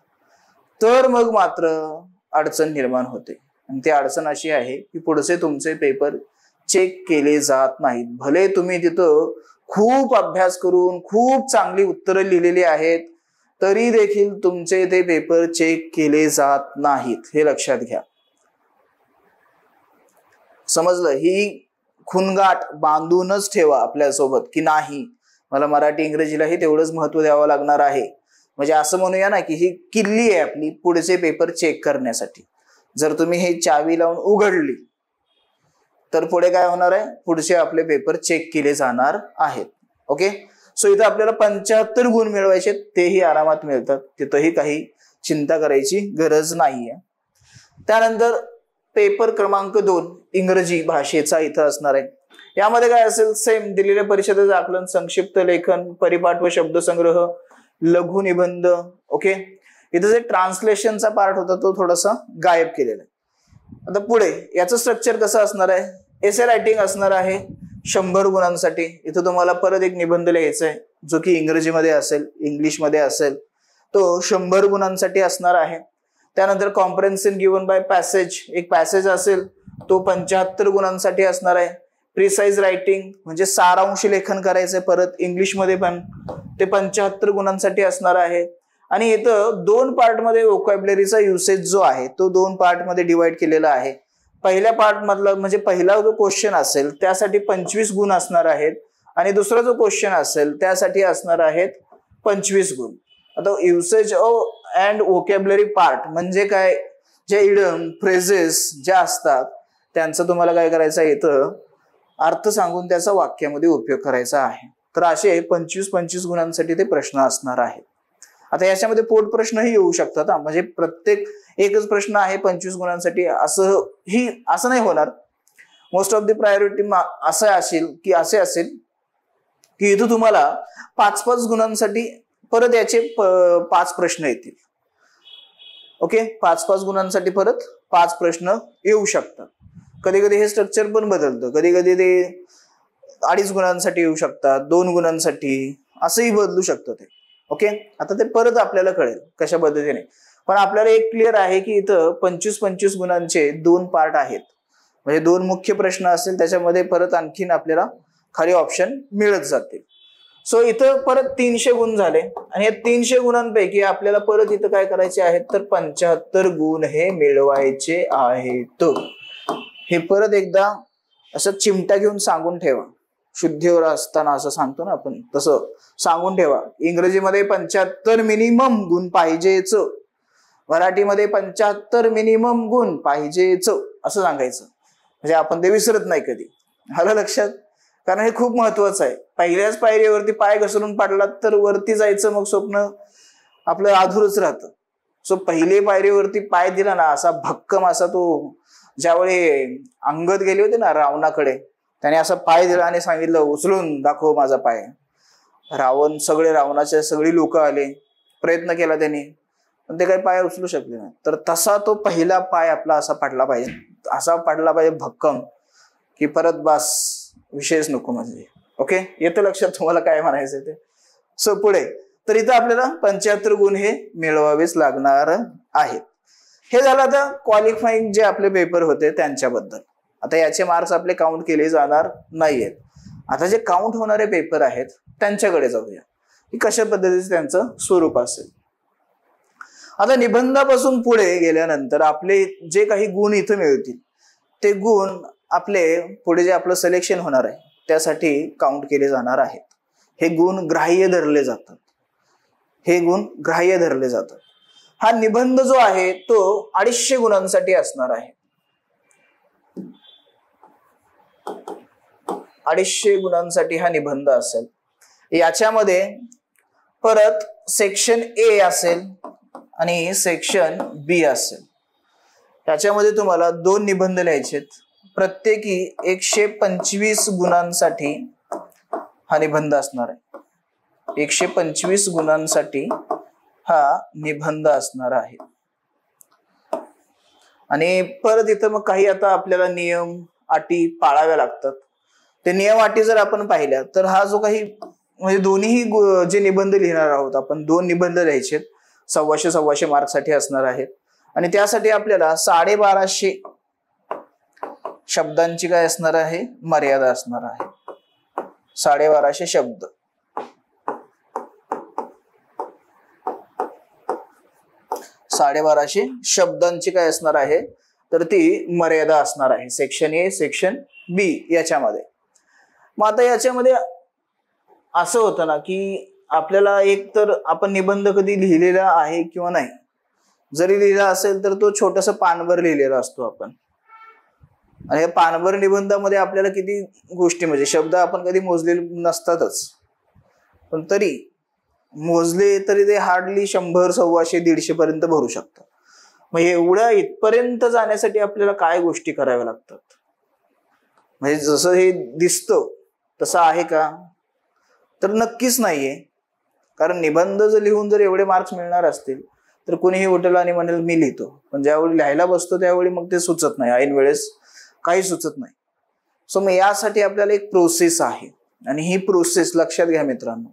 A: तर मग मात्र अडचण निर्माण होते. आणि ती अडचण अशी आहे की पुढचे तुमचे पेपर चेक केले जात नाहीत. भले तुम्ही तिथं खूप अभ्यास करून खूप चांगली उत्तरं लिहिलेली आहेत, तरी देखील तुमचे ते पेपर चेक केले जात नाहीत, हे लक्षात घ्या. समजलं? ही खुणगाठ बांधूनच ठेवा आपल्यासोबत की नाही, मला मराठी इंग्रजीलाही तेवढंच महत्व द्यावं लागणार आहे. म्हणजे असं म्हणूया ना की ही किल्ली आहे आपली पुढचे पेपर चेक करण्यासाठी. जर तुम्ही हे चावी लावून उघडली तर पुढे काय होणार आहे, पुढचे आपले पेपर चेक केले जाणार आहेत. ओके, सो इथं आपल्याला 75 गुण मिळवायचे, तेही आरामात मिळतात, तिथंही काही चिंता करायची गरज नाहीये. त्यानंतर पेपर क्रमांक 2 इंग्रजी भाषेचा इथं असणार आहे. यामध्ये काय असेल, सेम दिलेल्या परिषदेचं आकलन, संक्षिप्त लेखन, परिपाठ व शब्दसंग्रह, लघु निबंध. ओके, इथं जे ट्रान्सलेशनचा पार्ट होता तो थोडासा गायब केलेला आहे. आता पुढे याचं स्ट्रक्चर कसं असणार आहे, एसे रायटिंग असणार आहे 100 गुणांसाठी. इथं तुम्हाला परत एक निबंध लिहायचा आहे, जो की इंग्रजीमध्ये असेल, इंग्लिशमध्ये असेल, तो 100 गुणांसाठी असणार आहे. त्यानंतर कॉम्प्रेन्शन गिवन बाय पॅसेज, एक पॅसेज असेल, तो 75 गुणांसाठी असणार आहे. प्रिसाइज रायटिंग म्हणजे सारांश लेखन करायचंय परत इंग्लिशमध्ये पण, ते 75 गुणांसाठी असणार आहे. आणि इथं 2 पार्टमध्ये व्होकॅब्युलरीचा युसेज जो आहे तो 2 पार्टमध्ये डिवाइड केलेला आहे. पहिल्या पार्ट मधला म्हणजे पहिला जो क्वेश्चन असेल त्यासाठी 25 गुण असणार आहेत आणि दुसरा जो क्वेश्चन असेल त्यासाठी असणार आहेत 25 गुण. आता युसेज अँड व्होकॅब्युलरी पार्ट म्हणजे काय, जे इडम फ्रेजेस ज्या असतात त्यांचं तुम्हाला काय करायचं आहे, इथं अर्थ सांगून त्याचा वाक्यामध्ये उपयोग करायचा आहे. तर असे 25-25 गुणांसाठी ते प्रश्न असणार आहेत. आता याच्यामध्ये पोट प्रश्नही येऊ शकतात, म्हणजे प्रत्येक एकच प्रश्न आहे 25 गुणांसाठी असं नाही होणार. मोस्ट ऑफ द प्रायोरिटी असं असेल की इथं तुम्हाला 5-5 गुणांसाठी परत याचे 5 प्रश्न येतील. ओके, 5-5 गुणांसाठी परत 5 प्रश्न येऊ शकतात. कधी कधी हे स्ट्रक्चर पण बदलतं, कधी कधी ते 2.5 गुणांसाठी येऊ शकतात, 2 गुणांसाठी असंही बदलू शकतं ते. ओके, आता ते परत आपल्याला कळेल कशा पद्धतीने, पण आपल्याला एक क्लिअर आहे की इथं 25-25 गुणांचे 2 पार्ट आहेत, म्हणजे 2 मुख्य प्रश्न असेल, त्याच्यामध्ये परत आणखीन आपल्याला खाली ऑप्शन मिळत जातील. सो इथं परत 300 गुण झाले आणि या 300 गुणांपैकी आपल्याला परत इथं काय करायचे आहेत, तर 75 गुण हे मिळवायचे आहेत. हे परत एकदा असं चिमटा घेऊन सांगून ठेवा, शुद्धीवर असताना असं सांगतो ना आपण, तसं सांगून ठेवा. इंग्रजीमध्ये 75 मिनिमम गुण पाहिजेच, मराठीमध्ये 75 मिनिमम गुण पाहिजेच असं सांगायचं, म्हणजे आपण ते विसरत नाही कधी. आलं लक्षात? कारण हे खूप महत्वाचं आहे. पहिल्याच पायरीवरती पाय घसरून पडलात तर वरती जायचं मग स्वप्न आपलं अधूरच राहतं. सो पहिले पायरीवरती पाय दिला ना, असा भक्कम असा तो, ज्यावेळी अंगद गेले होते ना रावणाकडे, त्याने असा पाय दिला आणि सांगितलं उचलून दाखव माझा पाय. रावणाचे सगळी लोक आले, प्रयत्न केला त्यांनी, पण ते काही पाय उचलू शकले नाही. तर तसा तो पहिला पाय आपला असा पडला पाहिजे, असा पडला पाहिजे भक्कम, की परत बस विषयच नको म्हणजे. ओके, येतं लक्षात तुम्हाला काय म्हणायचं ते. सो पुढे तर इथं आपल्याला 75 गुण हे मिळवावेच लागणार आहेत. हे झालं आता क्वालिफाईंग जे आपले पेपर होते त्यांच्याबद्दल. आता याचे मार्क्स आपले काउंट केले जाणार नाहीयेत. आता जे काउंट होणारे पेपर आहेत त्यांच्याकडे जाऊया, की कशा पद्धतीचं त्यांचं स्वरूप असेल. आता निबंधापासून पुढे गेल्यानंतर आपले जे काही गुण इथं मिळतील ते गुण आपले पुढे जे आपलं सिलेक्शन होणार आहे त्यासाठी काउंट केले जाणार आहेत. हे गुण ग्राह्य धरले जातात. हे गुण ग्राह्य धरले जातात. हा निबंध जो आहे तो 250 गुणांसाठी असणार आहे. 250 गुणांसाठी हा निबंध असेल. याच्यामध्ये परत सेक्शन ए असेल आणि सेक्शन बी असेल. त्याच्यामध्ये तुम्हाला 2 निबंध लिहायचे, प्रत्येकी 125 गुणांसाठी हा निबंध असणार आहे. 125 गुणांसाठी हा निबंध असणार आहे. आणि परत इथं मग काही आता आपल्याला नियम अटी पाळाव्या लागतात. ते नियम अटी जर आपण पाहिल्या तर हा जो काही म्हणजे दोन्ही जे निबंध लिहिणार आहोत आपण, 2 निबंध लिहायचे 125 मार्कसाठी असणार आहेत. आणि त्यासाठी आपल्याला 1250 शब्दांची काय असणार आहे, मर्यादा असणार आहे. 1250 शब्द. 1250 शब्दांची काय असणार आहे, तर ती मर्यादा असणार आहे सेक्शन ए सेक्शन बी याच्यामध्ये. मग आता याच्यामध्ये असं होतं ना की आपल्याला एक तर आपण निबंध कधी लिहिलेला आहे किंवा नाही, जरी लिहिला असेल तर तो छोटासा पानभर लिहिलेला असतो आपण. आणि या पानभर निबंधामध्ये आपल्याला किती गोष्टी म्हणजे शब्द आपण कधी मोजलेले नसतातच, पण तरी मोजले तरी ते हार्डली 100, 125, 150 पर्यंत भरू शकतात. मग एवढ्या इथपर्यंत जाण्यासाठी आपल्याला काय गोष्टी कराव्या लागतात. म्हणजे जसं हे दिसतं तसं आहे का, तर नक्कीच नाहीये. कारण निबंध जर लिहून जर एवढे मार्क्स मिळणार असतील तर कोणीही उठेल आणि म्हणेल मी लिहितो, पण ज्यावेळी लिहायला बसतो त्यावेळी मग ते सुचत नाही, ऐन वेळेस काही सुचत नाही. सो मग यासाठी आपल्याला एक प्रोसेस आहे. आणि ही प्रोसेस लक्षात घ्या मित्रांनो,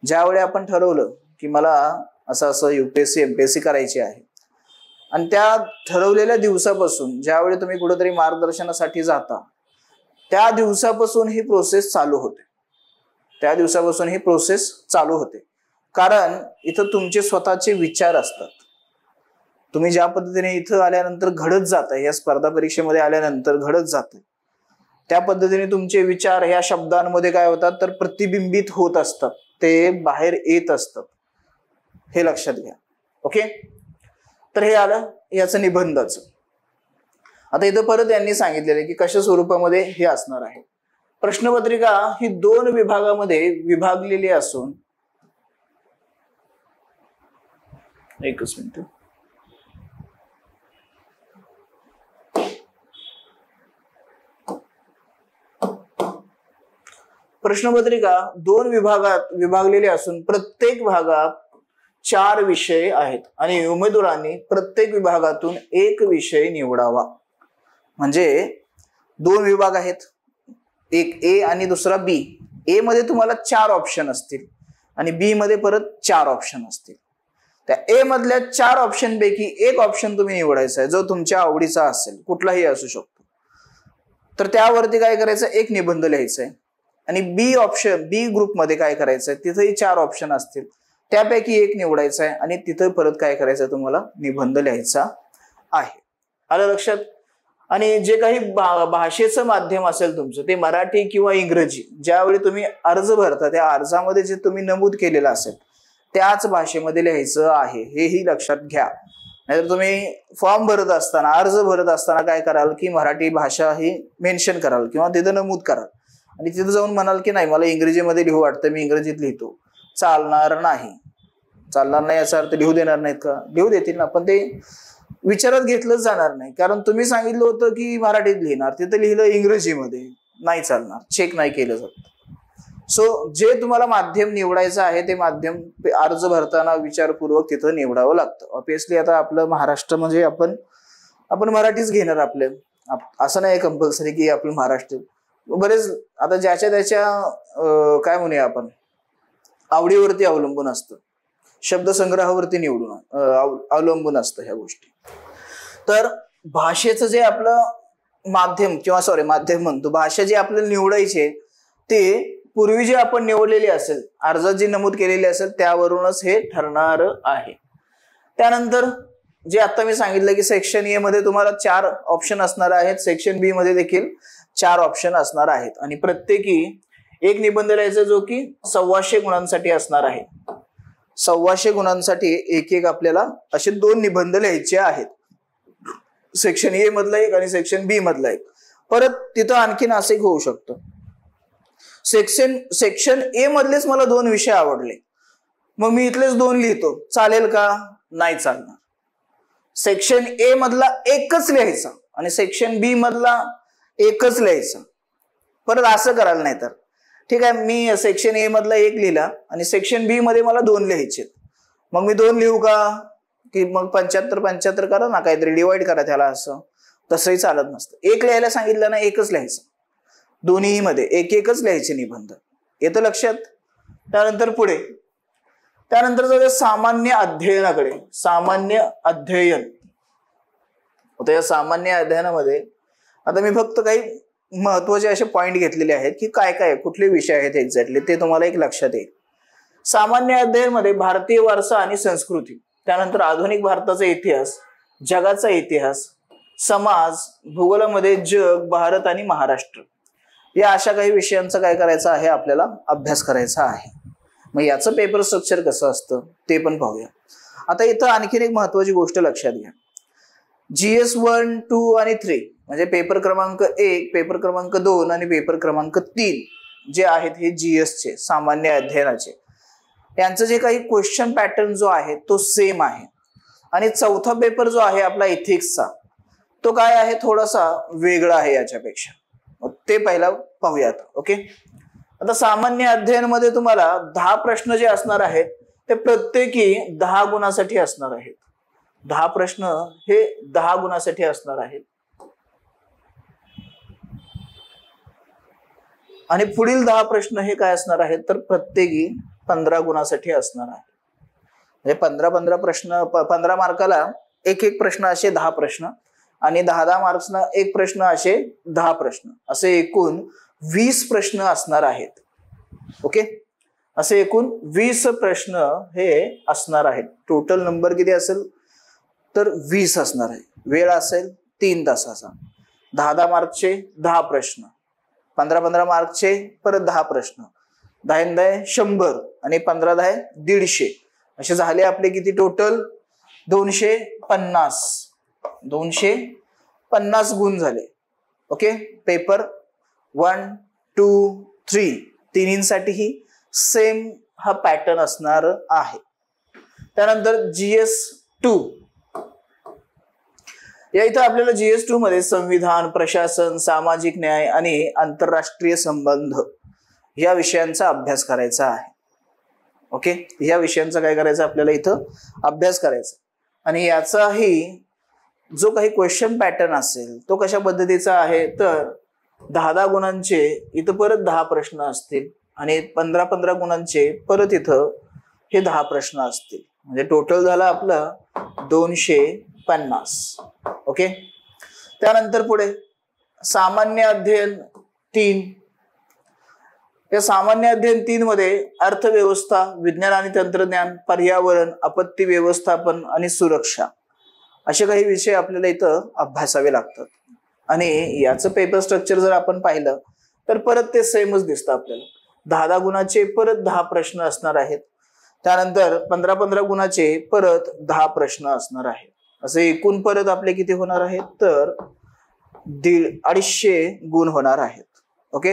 A: ज्यावेळी आपण ठरवलं की मला असं असं UPSC MPSC करायची आहे, आणि त्या ठरवलेल्या दिवसापासून ज्यावेळी तुम्ही कुठेतरी मार्गदर्शनासाठी जाता त्या दिवसापासून ही प्रोसेस चालू होते. त्या दिवसापासून ही प्रोसेस चालू होते. कारण इथं तुमचे स्वतःचे विचार असतात. तुम्ही ज्या पद्धतीने इथं आल्यानंतर घडत जाता, या स्पर्धा परीक्षेमध्ये आल्यानंतर घडत जाते, त्या पद्धतीने तुमचे विचार ह्या शब्दांमध्ये काय होतात तर प्रतिबिंबित होत असतात, ते बाहेर येत असतात. हे लक्षात घ्या. ओके, तर हे आलं याचं निबंधाचं. आता इथं परत यांनी सांगितलेलं की कशा स्वरूपामध्ये हे असणार आहे. प्रश्नपत्रिका ही 2 विभागामध्ये विभागलेली असून, एकच मिनिट, प्रश्नपत्रिका 2 विभागात विभागलेली असून प्रत्येक भागात 4 विषय आहेत आणि उमेदवारांनी प्रत्येक विभागातून 1 विषय निवडावा. म्हणजे 2 विभाग आहेत, एक ए आणि दुसरा बी. ए मध्ये तुम्हाला 4 ऑप्शन असतील आणि बी मध्ये परत 4 ऑप्शन असतील. त्या ए मधल्या 4 ऑप्शन पैकी 1 ऑप्शन तुम्ही निवडायचा आहे जो तुमच्या आवडीचा असेल, कुठलाही असू शकतो. तर त्यावरती काय करायचं, 1 निबंध लिहायचा आहे. आणि बी ऑप्शन, बी ग्रुपमध्ये काय करायचंय, तिथेही 4 ऑप्शन असतील, त्यापैकी 1 निवडायचा आहे आणि तिथे परत काय करायचं, तुम्हाला निबंध लिहायचा आहे. आलं लक्षात. आणि जे काही भाषेचं माध्यम असेल तुमचं, ते मराठी किंवा इंग्रजी, ज्यावेळी तुम्ही अर्ज भरता त्या अर्जामध्ये जे तुम्ही नमूद केलेलं असेल त्याच भाषेमध्ये लिहायचं आहे, हेही लक्षात घ्या. नाहीतर तुम्ही फॉर्म भरत असताना, अर्ज भरत असताना काय कराल की मराठी भाषा ही मेन्शन कराल किंवा तिथं नमूद कराल आणि तिथं जाऊन म्हणाल की नाही मला इंग्रजीमध्ये लिहू वाटतं, मी इंग्रजीत लिहितो. चालणार नाही. चालणार नाही याचा अर्थ लिहू देणार नाहीत का? लिहू देतील ना, पण ते विचारात घेतलंच जाणार नाही. कारण तुम्ही सांगितलं होतं की मराठीत लिहिणार, तिथं लिहिलं इंग्रजीमध्ये, नाही चालणार, चेक नाही केलं जात. सो जे तुम्हाला माध्यम निवडायचं आहे ते माध्यम अर्ज भरताना विचारपूर्वक तिथं निवडावं लागतं. ऑब्विसली आता आपलं महाराष्ट्र म्हणजे आपण मराठीच घेणार. आपले असं नाही कंपल्सरी की आपलं महाराष्ट्र. बरेच आता ज्याच्या त्याच्या काय म्हणूया आपण आवडीवरती अवलंबून असतं, शब्दसंग्रहावरती अवलंबून असतं ह्या गोष्टी. तर भाषेचं जे आपलं माध्यम म्हणतो, भाषा जी आपल्याला निवडायची ते पूर्वी जे आपण निवडलेली असेल, अर्जात जी नमूद केलेली असेल त्यावरूनच हे ठरणार आहे. त्यानंतर जे आता मी सांगितलं की सेक्शन ए मध्ये तुम्हाला 4 ऑप्शन असणार आहेत, सेक्शन बी मध्ये देखील 4 ऑप्शन असणार आहेत, आणि प्रत्येकी एक निबंध लिहायचा जो की 125 गुणांसाठी असणार आहे. 125 गुणांसाठी एक आपल्याला असे 2 निबंध लिहायचे आहेत. सेक्शन ए मधला एक आणि सेक्शन बी मधला एक. परत तिथं आणखीन असं होऊ शकतं, सेक्शन ए मधलेच मला 2 विषय आवडले, मग मी इथलेच 2 लिहितो, चालेल का? नाही चालणार. सेक्शन ए मधला एकच लिहायचा आणि सेक्शन बी मधला एकच लिहायचा. परत असं करायला नाही तर ठीक आहे, मी सेक्शन ए मधला 1 लिहिला आणि सेक्शन बी मध्ये मला 2 लिहायचे, मग मी 2 लिहू का? की मग 75-75 करा ना, काहीतरी डिवाइड करा त्याला. असं तसंही चालत नसतं. 1 लिहायला सांगितलं ना, एकच लिहायचं. दोन्ही मध्ये एकच लिहायचे निबंध. येतं लक्षात? त्यानंतर पुढे जाऊया सामान्य अध्ययनाकडे. सामान्य अध्ययन. आता या सामान्य अध्ययनामध्ये आता मी फक्त काही महत्वाचे असे पॉइंट घेतलेले आहेत की काय कुठले विषय आहेत एक्झॅक्टली, ते तुम्हाला एक लक्षात येईल. सामान्य अध्ययन मध्ये भारतीय वारसा आणि संस्कृती, त्यानंतर आधुनिक भारताचा इतिहास, जगाचा इतिहास, समाज, भूगोलामध्ये जग, भारत आणि महाराष्ट्र, या अशा काही विषयांचा काय करायचं आहे, आपल्याला अभ्यास करायचा आहे. मग याचं पेपर स्ट्रक्चर कसं असतं ते पण पाहूया. आता इथं आणखीन एक महत्वाची गोष्ट लक्षात घ्या. GS 1, 2 आणि 3 म्हणजे पेपर क्रमांक 1, पेपर क्रमांक 2 आणि पेपर क्रमांक 3 जे आहेत हे GS चे सामान्य अध्ययनाचे, यांचं जे काही क्वेश्चन पॅटर्न जो आहे तो सेम आहे. आणि चौथा पेपर जो आहे आपला इथिक्सचा, तो काय आहे, थोडासा वेगळा आहे याच्यापेक्षा. ते पहिला पाहूयात. ओके. आता सामान्य अध्ययन मध्ये तुम्हाला 10 प्रश्न जे असणार आहेत ते प्रत्येकी 10 गुणासाठी असणार आहेत. 10 प्रश्न हे 10 गुणासाठी असणार आहेत. आणि पुढील 10 प्रश्न हे काय असणार आहेत तर प्रत्येकी 15 गुणासाठी असणार आहे. म्हणजे 15 प्रश्न, 15 मार्काला एक प्रश्न असे 10 प्रश्न, आणि 10 मार्क्सना एक प्रश्न असे 10 प्रश्न, असे एकूण 20 प्रश्न असणार आहेत. ओके. असे एकूण 20 प्रश्न हे असणार आहेत. टोटल नंबर किती असेल तर 20 असणार आहे. वेळ असेल 3 तासाचा. 10 मार्कचे 10 प्रश्न, 15 मार्कचे परत 10 प्रश्न, 10 100 आणि 15 150, असे झाले आपले किती टोटल 250 गुण झाले. ओके. पेपर 1, 2, 3 तिन्हींसाठीही सेम हा पॅटर्न असणार आहे. त्यानंतर GS 2, या इथं आपल्याला GS 2 मध्ये संविधान, प्रशासन, सामाजिक न्याय आणि आंतरराष्ट्रीय संबंध या विषयांचा अभ्यास करायचा आहे. ओके. या विषयांचा काय करायचं आपल्याला इथं अभ्यास करायचा. आणि याचाही जो काही क्वेश्चन पॅटर्न असेल तो कशा पद्धतीचा आहे तर 10 गुणांचे इथं परत 10 प्रश्न असतील आणि 15 गुणांचे परत इथं हे 10 प्रश्न असतील. म्हणजे टोटल झालं आपलं 250. ओके. त्यानंतर पुढे सामान्य अध्ययन 3. या सामान्य अध्ययन 3 मध्ये अर्थव्यवस्था, विज्ञान आणि तंत्रज्ञान, पर्यावरण, आपत्ती व्यवस्थापन आणि सुरक्षा असे काही विषय आपल्याला इथं अभ्यासावे लागतात. आणि याचं पेपर स्ट्रक्चर जर आपण पाहिलं तर परत ते सेमच दिसतं आपल्याला. 10 गुणाचे परत 10 प्रश्न असणार आहेत. त्यानंतर 15 गुणाचे परत 10 प्रश्न असणार आहेत. असे एकूण परत आपले किती होणार आहेत तर 250 गुण होणार आहेत. ओके.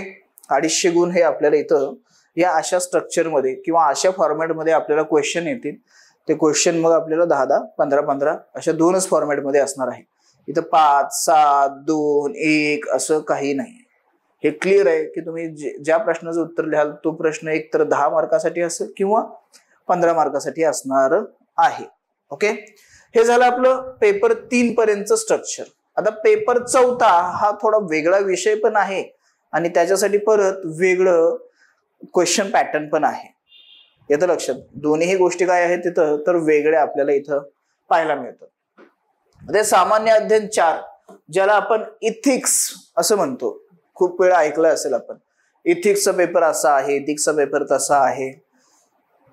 A: 250 गुण हे आपल्याला इथं या अशा स्ट्रक्चरमध्ये किंवा अशा फॉर्मॅटमध्ये आपल्याला क्वेश्चन येतील. ते क्वेश्चन मग आपल्याला 10-10, 15-15 अशा दोनच फॉर्मॅटमध्ये असणार आहे. इथं 5, 7, 2, 1 असं काही नाही. हे क्लिअर आहे की तुम्ही ज्या प्रश्नाचं उत्तर लिहाल तो प्रश्न एक तर 10 मार्कासाठी असेल किंवा 15 मार्कासाठी असणार आहे. ओके, हे झालं आपलं पेपर 3 पर्यंतचं स्ट्रक्चर. आता पेपर 4 हा थोडा वेगळा विषय पण आहे आणि त्याच्यासाठी परत वेगळं क्वेश्चन पॅटर्न पण आहे. येतं लक्षात? दोन्ही गोष्टी काय आहेत तिथं तर वेगळ्या आपल्याला इथं पाहायला मिळतं. ते सामान्य अध्ययन 4 ज्याला आपण इथिक्स असं म्हणतो, खूप वेळा ऐकलं असेल आपण. इथिक्सचा पेपर असा आहे, इथिक्सचा पेपर तसा आहे.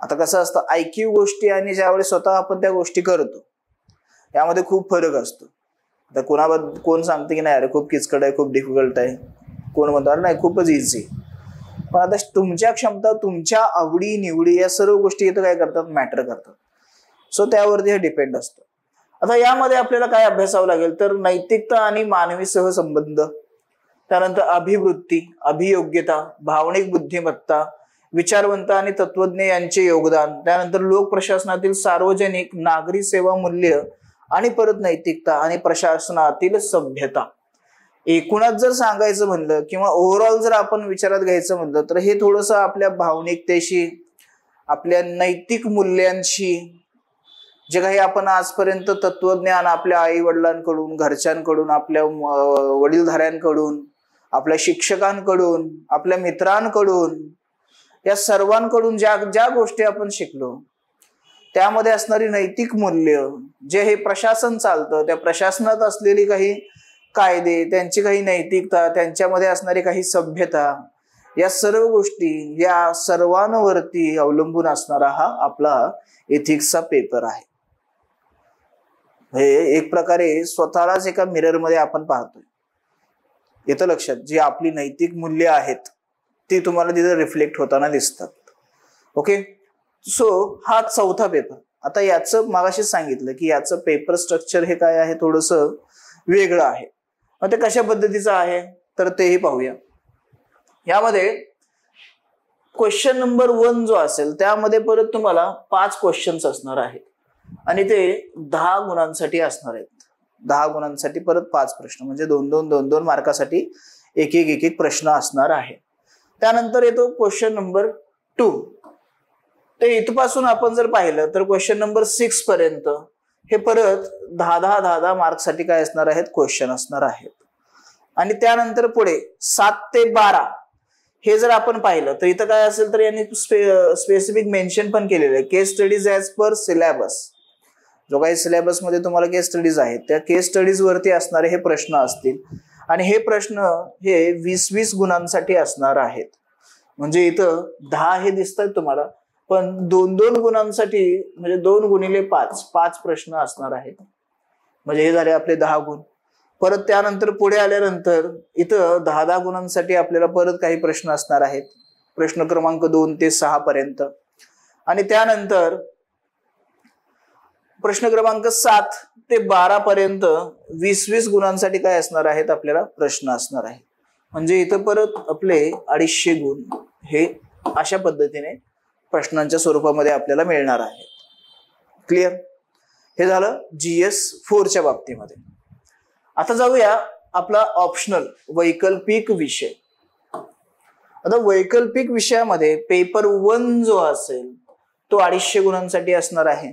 A: आता कसं असतं, IQ गोष्टी आणि ज्यावेळेस स्वतः आपण त्या गोष्टी करतो यामध्ये खूप फरक असतो. आता कोण सांगते की नाही अरे खूप किचकट आहे, खूप डिफिकल्ट आहे, कोण म्हणतात नाही खूपच इझी. पण आता तुमच्या क्षमता, तुमच्या आवडी निवडी या सर्व गोष्टी इथं काय करतात, मॅटर करतात. सो त्यावरती हे डिपेंड असतं. आता यामध्ये आपल्याला काय अभ्यासावं लागेल तर नैतिकता आणि मानवी सहसंबंध, त्यानंतर अभिवृत्ती, अभियोग्यता, भावनिक बुद्धिमत्ता, विचारवंत आणि तत्वज्ञ यांचे योगदान, त्यानंतर लोक प्रशासनातील सार्वजनिक नागरी सेवा मूल्य आणि परत नैतिकता आणि प्रशासनातील सभ्यता. एकूणच जर सांगायचं म्हणलं किंवा ओव्हरऑल जर आपण विचारात घ्यायचं म्हणलं तर हे थोडंसं आपल्या भावनिकतेशी, आपल्या नैतिक मूल्यांशी, जे काही आपण आजपर्यंत तत्वज्ञान आपल्या आई वडिलांकडून, घरच्यांकडून, आपल्या वडीलधाऱ्यांकडून, आपल्या शिक्षकांकडून, आपल्या मित्रांकडून, या सर्वांकडून ज्या ज्या गोष्टी आपण शिकलो त्यामध्ये असणारी नैतिक मूल्य, जे हे प्रशासन चालतं त्या प्रशासनात असलेली काही कायदे, त्यांची काही नैतिकता, त्यांच्यामध्ये असणारी काही सभ्यता, या सर्व गोष्टी या सर्वांवरती अवलंबून असणारा हा आपला एथिक्सचा पेपर आहे. हे एक प्रकारे स्वतःलाच एका मिररमध्ये आपण पाहतोय. येतं लक्षात? जी आपली नैतिक मूल्य आहेत ती तुम्हाला तिथे रिफ्लेक्ट होताना दिसतात. ओके, सो हा 4था पेपर. आता याचं मागाशी सांगितलं की याचं पेपर स्ट्रक्चर हे काय आहे, थोडंसं वेगळं आहे. मग ते कशा पद्धतीचं आहे तर तेही पाहूया. यामध्ये क्वेश्चन नंबर 1 जो असेल त्यामध्ये परत तुम्हाला 5 क्वेश्चन्स असणार आहेत आणि ते 10 गुणांसाठी असणार आहेत. 10 गुणांसाठी परत 5 प्रश्न, म्हणजे 2-2 मार्कासाठी एक एक प्रश्न असणार आहे. त्यानंतर येतो क्वेश्चन नंबर 2. ते इथपासून आपण जर पाहिलं तर क्वेश्चन नंबर 6 पर्यंत हे परत 10-10 मार्क्ससाठी काय असणार आहेत, क्वेश्चन असणार आहेत. आणि त्यानंतर पुढे 7 ते 12 हे जर आपण पाहिलं तर इथं काय असेल तर यांनी स्पेसिफिक मेन्शन पण केलेलं आहे, केस स्टडीज ॲज पर सिलेबस. जो काही सिलेबस मध्ये तुम्हाला केस स्टडीज आहेत त्या केस स्टडीज वरती असणारे हे प्रश्न असतील आणि हे प्रश्न हे 20-20 गुणांसाठी असणार आहेत. म्हणजे इथं 10 हे दिसतात तुम्हाला, पण 2-2 गुणांसाठी म्हणजे 2 गुणिले 5 प्रश्न असणार आहेत. म्हणजे हे झाले आपले 10 गुण. परत त्यानंतर पुढे आल्यानंतर इथं 10-10 गुणांसाठी आपल्याला परत काही प्रश्न असणार आहेत, प्रश्न क्रमांक 2 ते 6 पर्यंत. आणि त्यानंतर प्रश्न क्रमांक 7 ते 12 पर्यंत 20-20 गुणांसाठी काय असणार आहेत, आपल्याला प्रश्न असणार आहे. म्हणजे इथं परत आपले 250 गुण हे अशा पद्धतीने प्रश्नांच्या स्वरूपामध्ये आपल्याला मिळणार आहे. क्लिअर? हे झालं GS 4च्या बाबतीमध्ये. आता जाऊया आपला ऑप्शनल वैकल्पिक विषय. आता वैकल्पिक विषयामध्ये पेपर 1 जो असेल तो 250 गुणांसाठी असणार आहे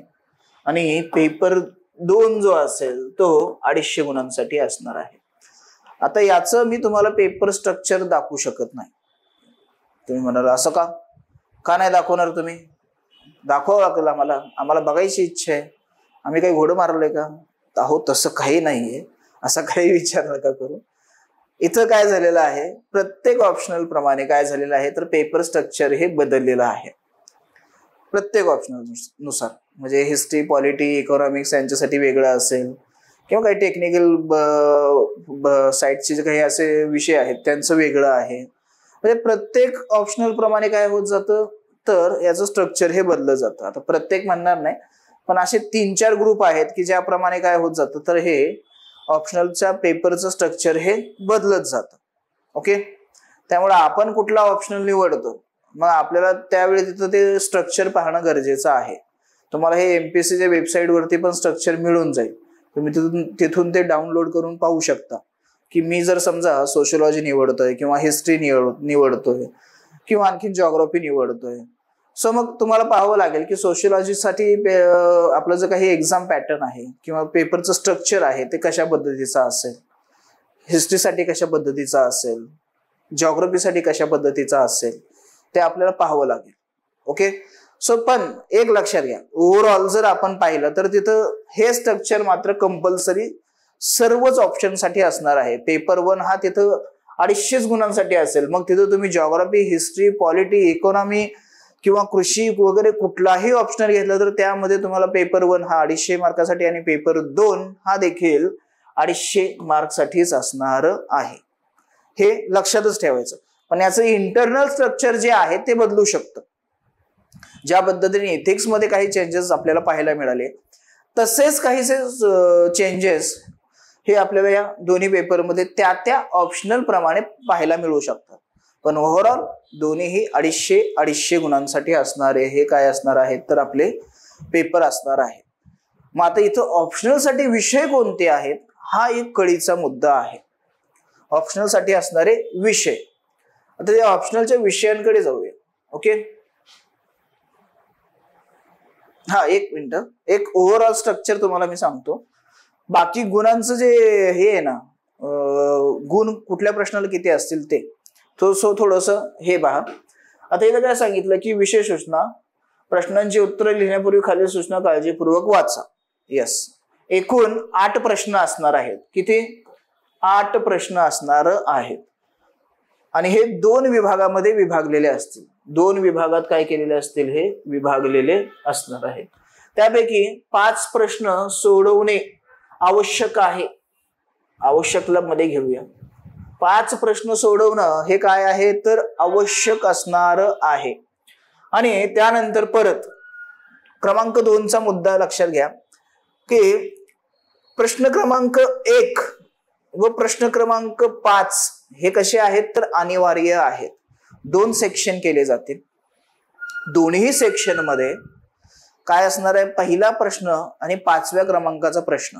A: आणि पेपर 2 जो असेल तो 250 गुणांसाठी असणार आहे. आता याचं मी तुम्हाला पेपर स्ट्रक्चर दाखवू शकत नाही. तुम्ही म्हणाल असं का नाही दाखवणार तुम्ही? दाखवावं लागेल आम्हाला बघायची इच्छा आहे. आम्ही काही घोडं मारलोय का? अहो तसं काही नाहीये, असा काही विचार नका करू. इथं काय झालेलं आहे, प्रत्येक ऑप्शनल प्रमाणे काय झालेलं आहे तर पेपर स्ट्रक्चर हे बदललेलं आहे प्रत्येक ऑप्शनल नुसार. म्हणजे हिस्ट्री, पॉलिटी, इकॉनॉमिक्स यांच्यासाठी वेगळं असेल किंवा काही टेक्निकल साईडचे जे काही असे विषय आहेत त्यांचं वेगळं आहे. म्हणजे प्रत्येक ऑप्शनल प्रमाणे काय होत जातं तर याचं स्ट्रक्चर हे बदललं जातं. आता प्रत्येक म्हणणार नाही, पण असे 3-4 ग्रुप आहेत की ज्याप्रमाणे काय होत जातं तर हे ऑप्शनलच्या पेपरचं स्ट्रक्चर हे बदलत जातं. ओके, त्यामुळे आपण कुठला ऑप्शनल निवडतो मग आपल्याला त्यावेळी तिथं ते स्ट्रक्चर पाहणं गरजेचं आहे. तुम्हाला हे एमपीएससीच्या वेबसाईट वरती पण स्ट्रक्चर मिळून जाईल, तुम्ही तिथून ते डाउनलोड करून पाहू शकता की मी जर समजा सोशियोलॉजी निवडतोय किंवा हिस्ट्री निवडतोय किंवा आणखी जिओग्राफी निवडतोय, सो मग तुम्हाला पाहावं लागेल की सोशियोलॉजीसाठी आपलं जे काही एक्झाम पॅटर्न आहे किंवा पेपरचं स्ट्रक्चर आहे ते कशा पद्धतीचा असेल, हिस्ट्रीसाठी कशा पद्धतीचा असेल, जिओग्राफीसाठी कशा पद्धतीचा असेल, ते आपल्याला पाहावं लागेल. ओके, सो पण एक लक्षात घ्या, ओव्हरऑल जर आपण पाहिलं तर तिथं हे स्ट्रक्चर मात्र कंपल्सरी सर्वच ऑप्शनसाठी असणार आहे. पेपर 1 हा तिथं 250 गुणांसाठी असेल. मग तिथं तुम्ही जिओग्राफी, हिस्ट्री, पॉलिटी, इकॉनॉमी किंवा कृषी वगैरे कुठलाही ऑप्शनल घेतला तर त्यामध्ये तुम्हाला पेपर 1 हा 250 मार्कासाठी आणि पेपर 2 हा देखील 250 मार्कसाठीच असणार आहे. हे लक्षातच ठेवायचं. पण याचं इंटरनल स्ट्रक्चर जे आहे ते बदलू शकतं. ज्या पद्धतीने एथिक्स मध्ये काही चेंजेस आपल्याला पाहायला मिळाले तसेच काहीसे चेंजेस हे आपल्याला या दोन्ही पेपरमध्ये त्या ऑप्शनल प्रमाणे पाहायला मिळू शकतात. पण ओव्हरऑल दोन्हीही 250 गुणांसाठी असणारे हे काय असणार आहेत तर आपले पेपर असणार आहे. मग आता इथं ऑप्शनल साठी विषय कोणते आहेत हा एक कळीचा मुद्दा आहे. ऑप्शनल साठी असणारे विषय, आता या ऑप्शनलच्या विषयांकडे जाऊया. ओके, हा एक मिनिट, एक ओव्हरऑल स्ट्रक्चर तुम्हाला मी सांगतो. बाकी गुणांचं जे हे आहे ना, गुण कुठल्या प्रश्नाला किती असतील ते थोडस हे पहा. आता इथं काय सांगितलं की विषय सूचना, प्रश्नांची उत्तरं लिहिण्यापूर्वी खालील सूचना काळजीपूर्वक वाचा. यस, एकूण 8 प्रश्न असणार आहेत. किती? 8 प्रश्न असणार आहेत आणि हे 2 विभागामध्ये विभागलेले असतील. 2 विभागात काय केलेले असतील, हे विभागलेले असणार आहेत. त्यापैकी 5 प्रश्न सोडवणे आवश्यक आहे. आवश्यक मध्ये घेऊया. 5 प्रश्न सोडवणं हे काय आहे तर आवश्यक असणार आहे. आणि त्यानंतर परत क्रमांक 2चा मुद्दा लक्षात घ्या की प्रश्न क्रमांक 1 व प्रश्न क्रमांक 5 हे कसे आहेत तर अनिवार्य आहेत. 2 सेक्शन केले जातील. दोन्ही सेक्शन मध्ये काय असणार आहे, पहिला प्रश्न आणि 5व्या क्रमांकाचा प्रश्न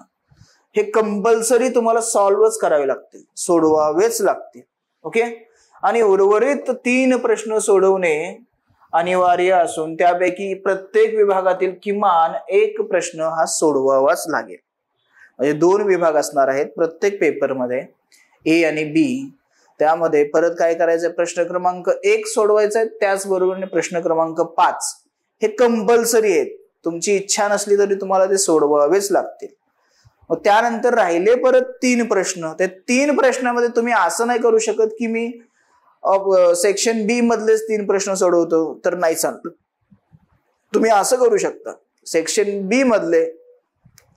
A: हे कंपल्सरी तुम्हाला सॉल्वच करावे लागतील, सोडवावेच लागतील. ओके, आणि उर्वरित 3 प्रश्न सोडवणे अनिवार्य असून त्यापैकी प्रत्येक विभागातील किमान 1 प्रश्न हा सोडवावाच लागेल. म्हणजे 2 विभाग असणार आहेत प्रत्येक पेपरमध्ये, ए आणि बी. त्यामध्ये परत काय करायचं, प्रश्न क्रमांक 1 सोडवायचा आहे, त्याचबरोबर प्रश्न क्रमांक 5 हे कंपल्सरी आहेत. तुमची इच्छा नसली तरी तुम्हाला ते सोडवावेच लागतील. मग त्यानंतर राहिले परत 3 प्रश्न. त्या 3 प्रश्नामध्ये तुम्ही असं नाही करू शकत की मी सेक्शन बी मधलेच 3 प्रश्न सोडवतो, तर नाही चालत. तुम्ही असं करू शकता, सेक्शन बी मधले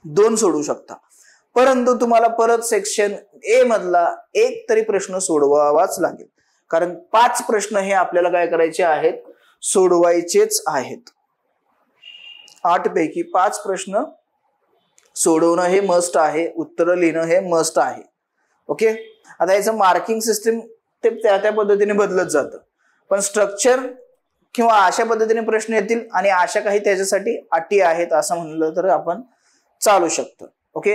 A: 2 सोडवू शकता, परंतु तुम्हाला परत सेक्शन ए मधला 1 तरी प्रश्न सोडवावाच लागेल. कारण 5 प्रश्न हे आपल्याला काय करायचे आहेत, सोडवायचेच आहेत. 8 पैकी 5 प्रश्न सोडवणं हे मस्ट आहे, उत्तर लिहिणं हे मस्ट आहे. ओके, आता याचं मार्किंग सिस्टीम ते त्या पद्धतीने बदलत जातं, पण स्ट्रक्चर किंवा अशा पद्धतीने प्रश्न येतील आणि अशा काही त्याच्यासाठी अटी आहेत असं म्हणलं तर आपण चालू शकतं. ओके,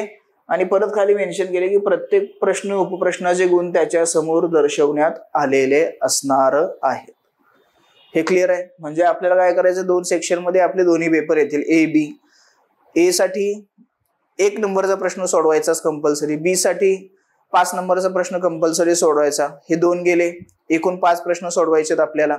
A: आणि परत खाली मेन्शन केले की प्रत्येक प्रश्न उपप्रश्नाचे गुण त्याच्या समोर दर्शवण्यात आलेले असणार आहेत. हे क्लिअर आहे. म्हणजे आपल्याला काय करायचं, 2 सेक्शन मध्ये आपले दोन्ही पेपर येतील, ए बी. ए साठी 1 नंबरचा प्रश्न सोडवायचाच कंपल्सरी, बी साठी 5 नंबरचा प्रश्न कंपल्सरी सोडवायचा. हे 2 गेले, एकूण 5 प्रश्न सोडवायचे आपल्याला.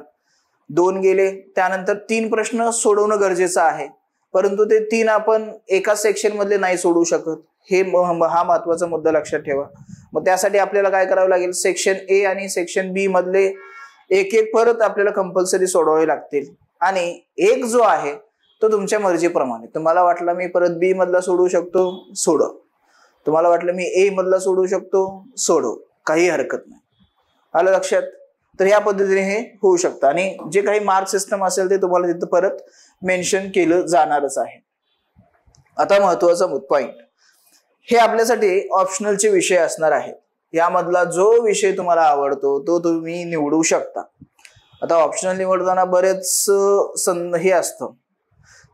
A: 2 गेले, त्यानंतर 3 प्रश्न सोडवणं गरजेचं आहे, परंतु ते 3 आपण एका सेक्शन मधले नाही सोडवू शकत. हा महत्वाचा मुद्दा लक्षात ठेवा. मग त्यासाठी आपल्याला काय करावं लागेल, सेक्शन ए आणि सेक्शन बी मधले 1 परत आपल्याला कंपल्सरी सोडवावे लागतील. आणि 1 जो आहे तो तुमच्या मर्जीप्रमाणे, तुम्हाला वाटलं मी परत बी मधला सोडवू शकतो, सोडव. तुम्हाला वाटलं मी ए मधला सोडवू शकतो, सोडव, काही हरकत नाही. आलं लक्षात? तर या पद्धतीने हे होऊ शकतं आणि जे काही मार्क सिस्टम असेल ते तुम्हाला तिथं परत मेन्शन केलं जाणारच आहे. आता महत्वाचा पॉइंट, हे आपल्यासाठी ऑप्शनलचे विषय असणार आहेत. यामधला जो विषय तुम्हाला आवडतो तो तुम्ही निवडू शकता. आता ऑप्शनल निवडताना बरेच हे असतं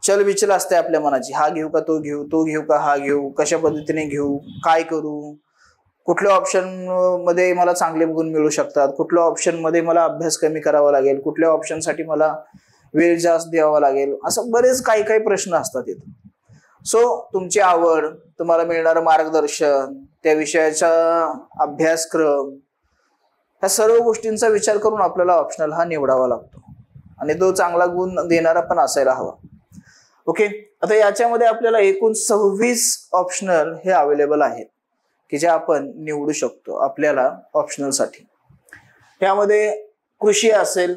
A: चलबिचल असते आपल्या मनाची, हा घेऊ का तो घेऊ, तो घेऊ का हा घेऊ, कशा पद्धतीने घेऊ, काय करू, कुठल्या ऑप्शन मध्ये मला चांगले गुण मिळू शकतात, कुठल्या ऑप्शन मध्ये मला अभ्यास कमी करावा लागेल, कुठल्या ऑप्शनसाठी मला वेळ जास्त द्यावा लागेल, असं बरेच काही काही प्रश्न असतात इथं. सो तुमची आवड, तुम्हाला मिळणारं मार्गदर्शन, त्या विषयाचा अभ्यासक्रम, ह्या सर्व गोष्टींचा विचार करून आपल्याला ऑप्शनल हा निवडावा लागतो आणि तो चांगला गुण देणारा पण असायला हवा. ओके, आता याच्यामध्ये आपल्याला एकूण 26 ऑप्शनल हे अवेलेबल आहेत की जे आपण निवडू शकतो आपल्याला ऑप्शनल साठी. त्यामध्ये कृषी असेल,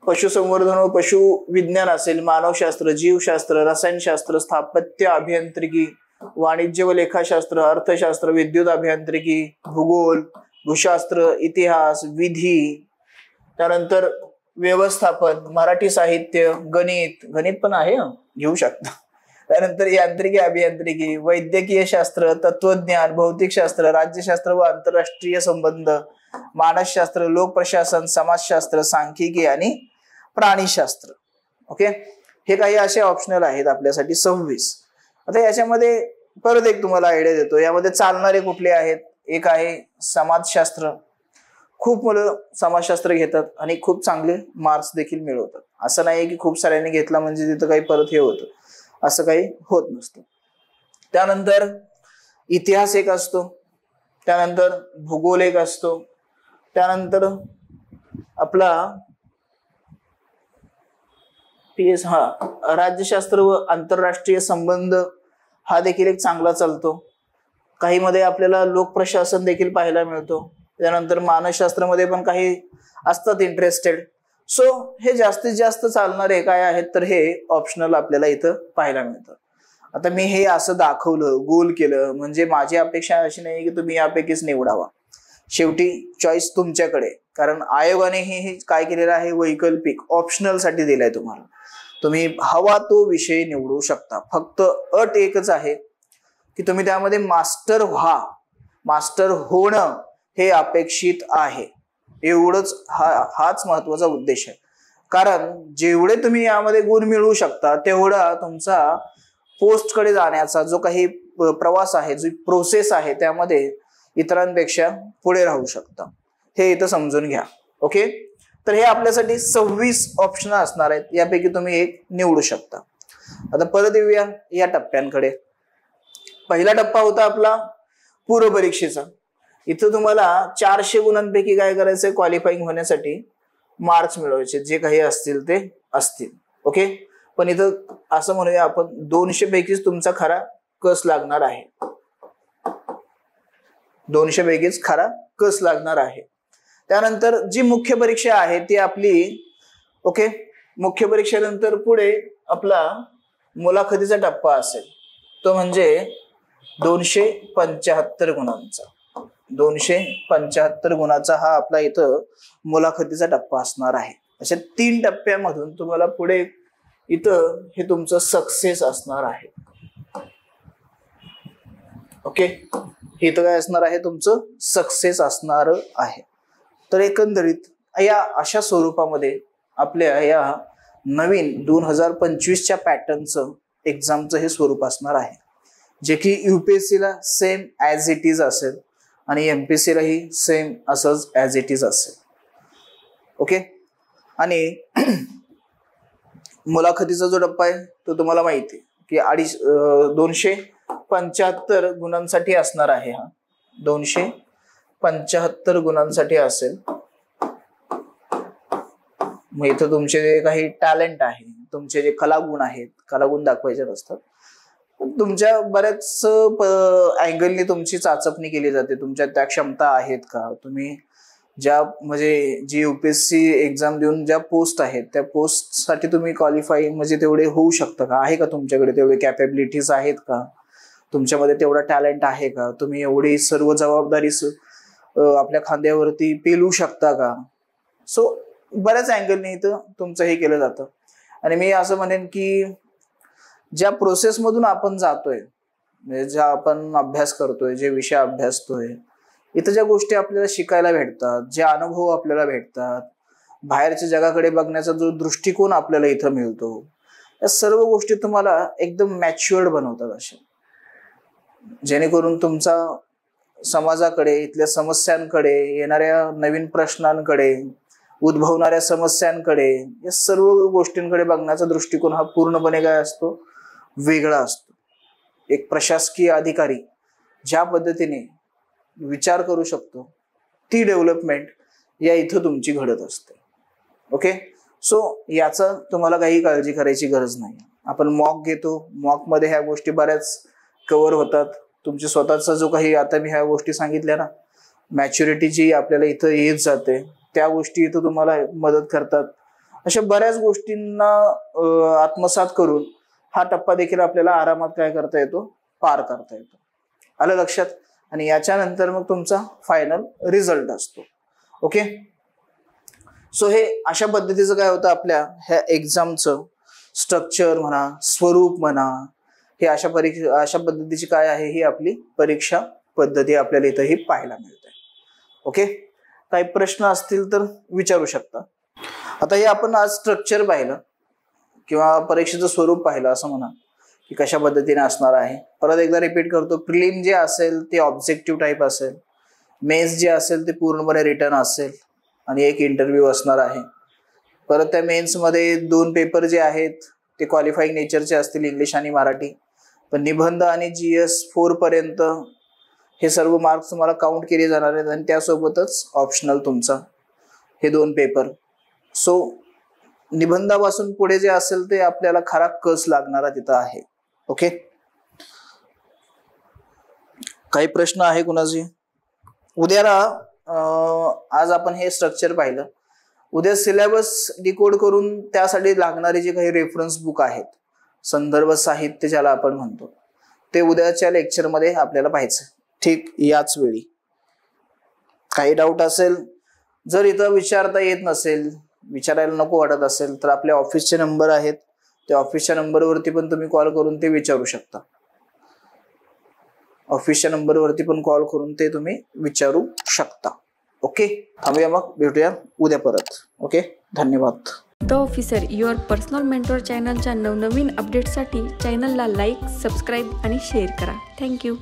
A: पशुसंवर्धन व पशु विज्ञान असेल, मानवशास्त्र, जीवशास्त्र, रसायनशास्त्र, स्थापत्य अभियांत्रिकी, वाणिज्य व लेखाशास्त्र, अर्थशास्त्र, विद्युत अभियांत्रिकी, भूगोल, भूशास्त्र, इतिहास, विधी, त्यानंतर व्यवस्थापन, मराठी साहित्य, गणित, गणित पण आहे घेऊ शकता, त्यानंतर यांत्रिकी अभियांत्रिकी, वैद्यकीय शास्त्र, तत्वज्ञान, भौतिकशास्त्र, राज्यशास्त्र व आंतरराष्ट्रीय संबंध, मानसशास्त्र, लोकप्रशासन, समाजशास्त्र, सांख्यिकी आणि प्राणीशास्त्र. ओके, हे काही असे ऑप्शनल आहेत आपल्यासाठी 26. आता याच्यामध्ये परत एक तुम्हाला आयडिया देतो, यामध्ये चालणारे कुठले आहेत. एक आहे समाजशास्त्र. खूप मुलं समाजशास्त्र घेतात आणि खूप चांगले मार्क्स देखील मिळवतात. असं नाही की खूप साऱ्यांनी घेतला म्हणजे तिथं काही परत हे होतं, असं काही होत नसतं. त्यानंतर इतिहास एक असतो, त्यानंतर भूगोल एक असतो, त्यानंतर आपला राज्यशास्त्र व आंतरराष्ट्रीय संबंध हा देखील एक चांगला चालतो. काही मध्ये आपल्याला लोकप्रशासन देखील पाहायला मिळतो. त्यानंतर मानसशास्त्रामध्ये पण काही असतात इंटरेस्टेड. सो हे जास्तीत जास्त चालणारे काय आहेत तर हे ऑप्शनल आपल्याला इथं पाहायला मिळतं. आता मी हे असं दाखवलं, गोल केलं म्हणजे माझी अपेक्षा अशी नाही की तुम्ही यापैकीच निवडावा. शेवटी चॉईस तुमच्याकडे, कारण आयोगाने हे काय केलेलं आहे, वैकल्पिक ऑप्शनल साठी दिलाय तुम्हाला. तुम्ही हवा तो विषय निवडू शकता. फक्त अट एकच आहे की तुम्ही त्यामध्ये मास्टर व्हा, मास्टर होणं हे अपेक्षित आहे. एवढंच हाच महत्वाचा उद्देश आहे. कारण जेवढे तुम्ही यामध्ये गुण मिळवू शकता तेवढा तुमचा पोस्टकडे जाण्याचा जो काही प्रवास आहे, जो प्रोसेस आहे, त्यामध्ये इतरांपेक्षा पुढे राहू शकता. हे इथं समजून घ्या. ओके, तर हे आपल्यासाठी 26 ऑप्शन असणार आहेत, यापैकी तुम्ही एक निवडू शकता. आता परत येऊया या टप्प्यांकडे. पहिला टप्पा होता आपला पूर्व परीक्षेचा. इथं तुम्हाला 400 गुणांपैकी काय करायचंय, क्वालिफाईंग होण्यासाठी मार्क्स मिळवायचे, जे काही असतील ते असतील. ओके, पण इथं असं म्हणूया आपण 200 पैकीच तुमचा खरा कस लागणार आहे. 200 पैकीच खरा कस लागणार आहे. त्यानंतर जी मुख्य परीक्षा आहे ती आपली, ओके, मुख्य परीक्षेनंतर पुढे आपला मुलाखतीचा टप्पा असेल, तो म्हणजे 275 गुणांचा. 275 गुणाचा हा आपला इथं मुलाखतीचा टप्पा असणार आहे. अशा 3 टप्प्यामधून तुम्हाला पुढे इथं हे तुमचं सक्सेस असणार आहे. ओके, हे तर काय असणार आहे, तुमचं सक्सेस असणार आहे. तर एकंदरीत या अशा स्वरूपामध्ये आपल्या या नवीन 2025च्या पॅटर्नचं एक्झामचं हे स्वरूप असणार आहे, जे की युपीएससीला सेम ॲज इट इज असेल आणि एमपीएससीलाही सेम असंच ॲज इट इज असेल. ओके, आणि मुलाखतीचा जो टप्पा आहे तो तुम्हाला माहिती आहे की 275 गुणांसाठी असणार आहे. हा 275 गुणांसाठी असेल. मग इथं तुमचे जे काही टॅलेंट आहे, तुमचे जे कलागुण आहेत, कलागुण दाखवायचे असतात. तुमच्या बऱ्याच अँगलनी तुमची चाचपणी केली जाते. तुमच्या त्या क्षमता आहेत का, तुम्ही ज्या म्हणजे जी युपीएससी एक्झाम देऊन ज्या पोस्ट आहेत त्या पोस्टसाठी तुम्ही क्वालिफाय म्हणजे तेवढे होऊ शकता का, आहे का तुमच्याकडे तेवढे कॅपेबिलिटीज आहेत का, तुमच्यामध्ये तेवढा टॅलेंट आहे का, तुम्ही एवढी सर्व जबाबदारी आपल्या खांद्यावरती पेलू शकता का. सो बऱ्याच अँगलने इथं तुमचं हे केलं जातं. आणि मी असं म्हणेन की ज्या प्रोसेसमधून आपण जातोय, म्हणजे ज्या आपण अभ्यास करतोय, जे विषय अभ्यासतोय, इथं ज्या गोष्टी आपल्याला शिकायला भेटतात, जे अनुभव आपल्याला भेटतात, बाहेरच्या जगाकडे बघण्याचा जो दृष्टिकोन आपल्याला इथं मिळतो, या सर्व गोष्टी तुम्हाला एकदम मॅच्युअर्ड बनवतात अशा, जेणेकरून तुमचा समाजाकडे, इथल्या समस्यांकडे, येणाऱ्या नवीन प्रश्नांकडे, उद्भवणाऱ्या समस्यांकडे, या सर्व गोष्टींकडे बघण्याचा दृष्टिकोन हा पूर्णपणे काय असतो, वेगळा असतो. एक प्रशासकीय अधिकारी ज्या पद्धतीने विचार करू शकतो ती डेव्हलपमेंट या इथं तुमची घडत असते. ओके, सो याचं तुम्हाला काही काळजी करायची गरज नाही. आपण मॉक घेतो, मॉकमध्ये ह्या गोष्टी बऱ्याच कव्हर होतात. तुमची स्वतःचा जो काही आता मी ह्या गोष्टी सांगितल्या ना, मॅच्युरिटी जी आपल्याला इथं येत जाते त्या गोष्टी इथं तुम्हाला मदत करतात. अशा बऱ्याच गोष्टींना आत्मसात करून हा टप्पा देखील आपल्याला आरामात काय करता येतो, पार करता येतो. आलं लक्षात? आणि याच्यानंतर मग तुमचा फायनल रिझल्ट असतो. ओके, सो हे अशा पद्धतीचं काय होतं, आपल्या ह्या एक्झामचं स्ट्रक्चर म्हणा, स्वरूप म्हणा, हे अशा पद्धतीची काय आहे, ही आपली परीक्षा पद्धती आपल्याला इथंही पाहायला मिळते. ओके, काही प्रश्न असतील तर विचारू शकता. आता हे आपण आज स्ट्रक्चर पाहिलं किंवा परीक्षेचं स्वरूप पाहिलं असं म्हणा, की कशा पद्धतीने असणार आहे. परत एकदा रिपीट करतो, प्रिलिम जे असेल ते ऑब्जेक्टिव्ह टाईप असेल, मेन्स जे असेल ते पूर्णपणे रिटर्न असेल आणि एक इंटरव्ह्यू असणार आहे. परत त्या मेन्समध्ये 2 पेपर जे आहेत ते क्वालिफाईंग नेचरचे असतील, इंग्लिश आणि मराठी. पण निबंध आणि GS 4 पर्यंत हे सर्व मार्क्स तुम्हाला काउंट केले जाणार आहेत आणि त्यासोबतच ऑप्शनल तुमचा हे 2 पेपर. सो निबंधापासून पुढे जे असेल ते आपल्याला खरा कस लागणारा तिथं आहे. ओके, काही प्रश्न आहे कुणाची? उद्याला आज आपण हे स्ट्रक्चर पाहिलं. उद्या सिलेबस डिकोड करून त्यासाठी लागणारे जे काही रेफरन्स बुक आहेत, संदर्भ साहित्य ज्याला आपण म्हणतो, ते उद्याच्या लेक्चरमध्ये आपल्याला पाहायचं. ठीक, याच वेळी काही डाऊट असेल, जर इथं विचारता येत नसेल, विचारायला नको वाटत असेल, तर आपल्या ऑफिसचे नंबर आहेत, त्या ऑफिसच्या नंबरवरती पण तुम्ही कॉल करून ते विचारू शकता. ऑफिसच्या नंबरवरती पण कॉल करून ते तुम्ही विचारू शकता. ओके, थांबूया मग, भेटूया उद्या परत. ओके, धन्यवाद.
B: The officer, your personal mentor चॅनलच्या नवनवीन अपडेटसाठी चॅनलला लाईक, सबस्क्राईब आणि शेअर करा. थँक्यू.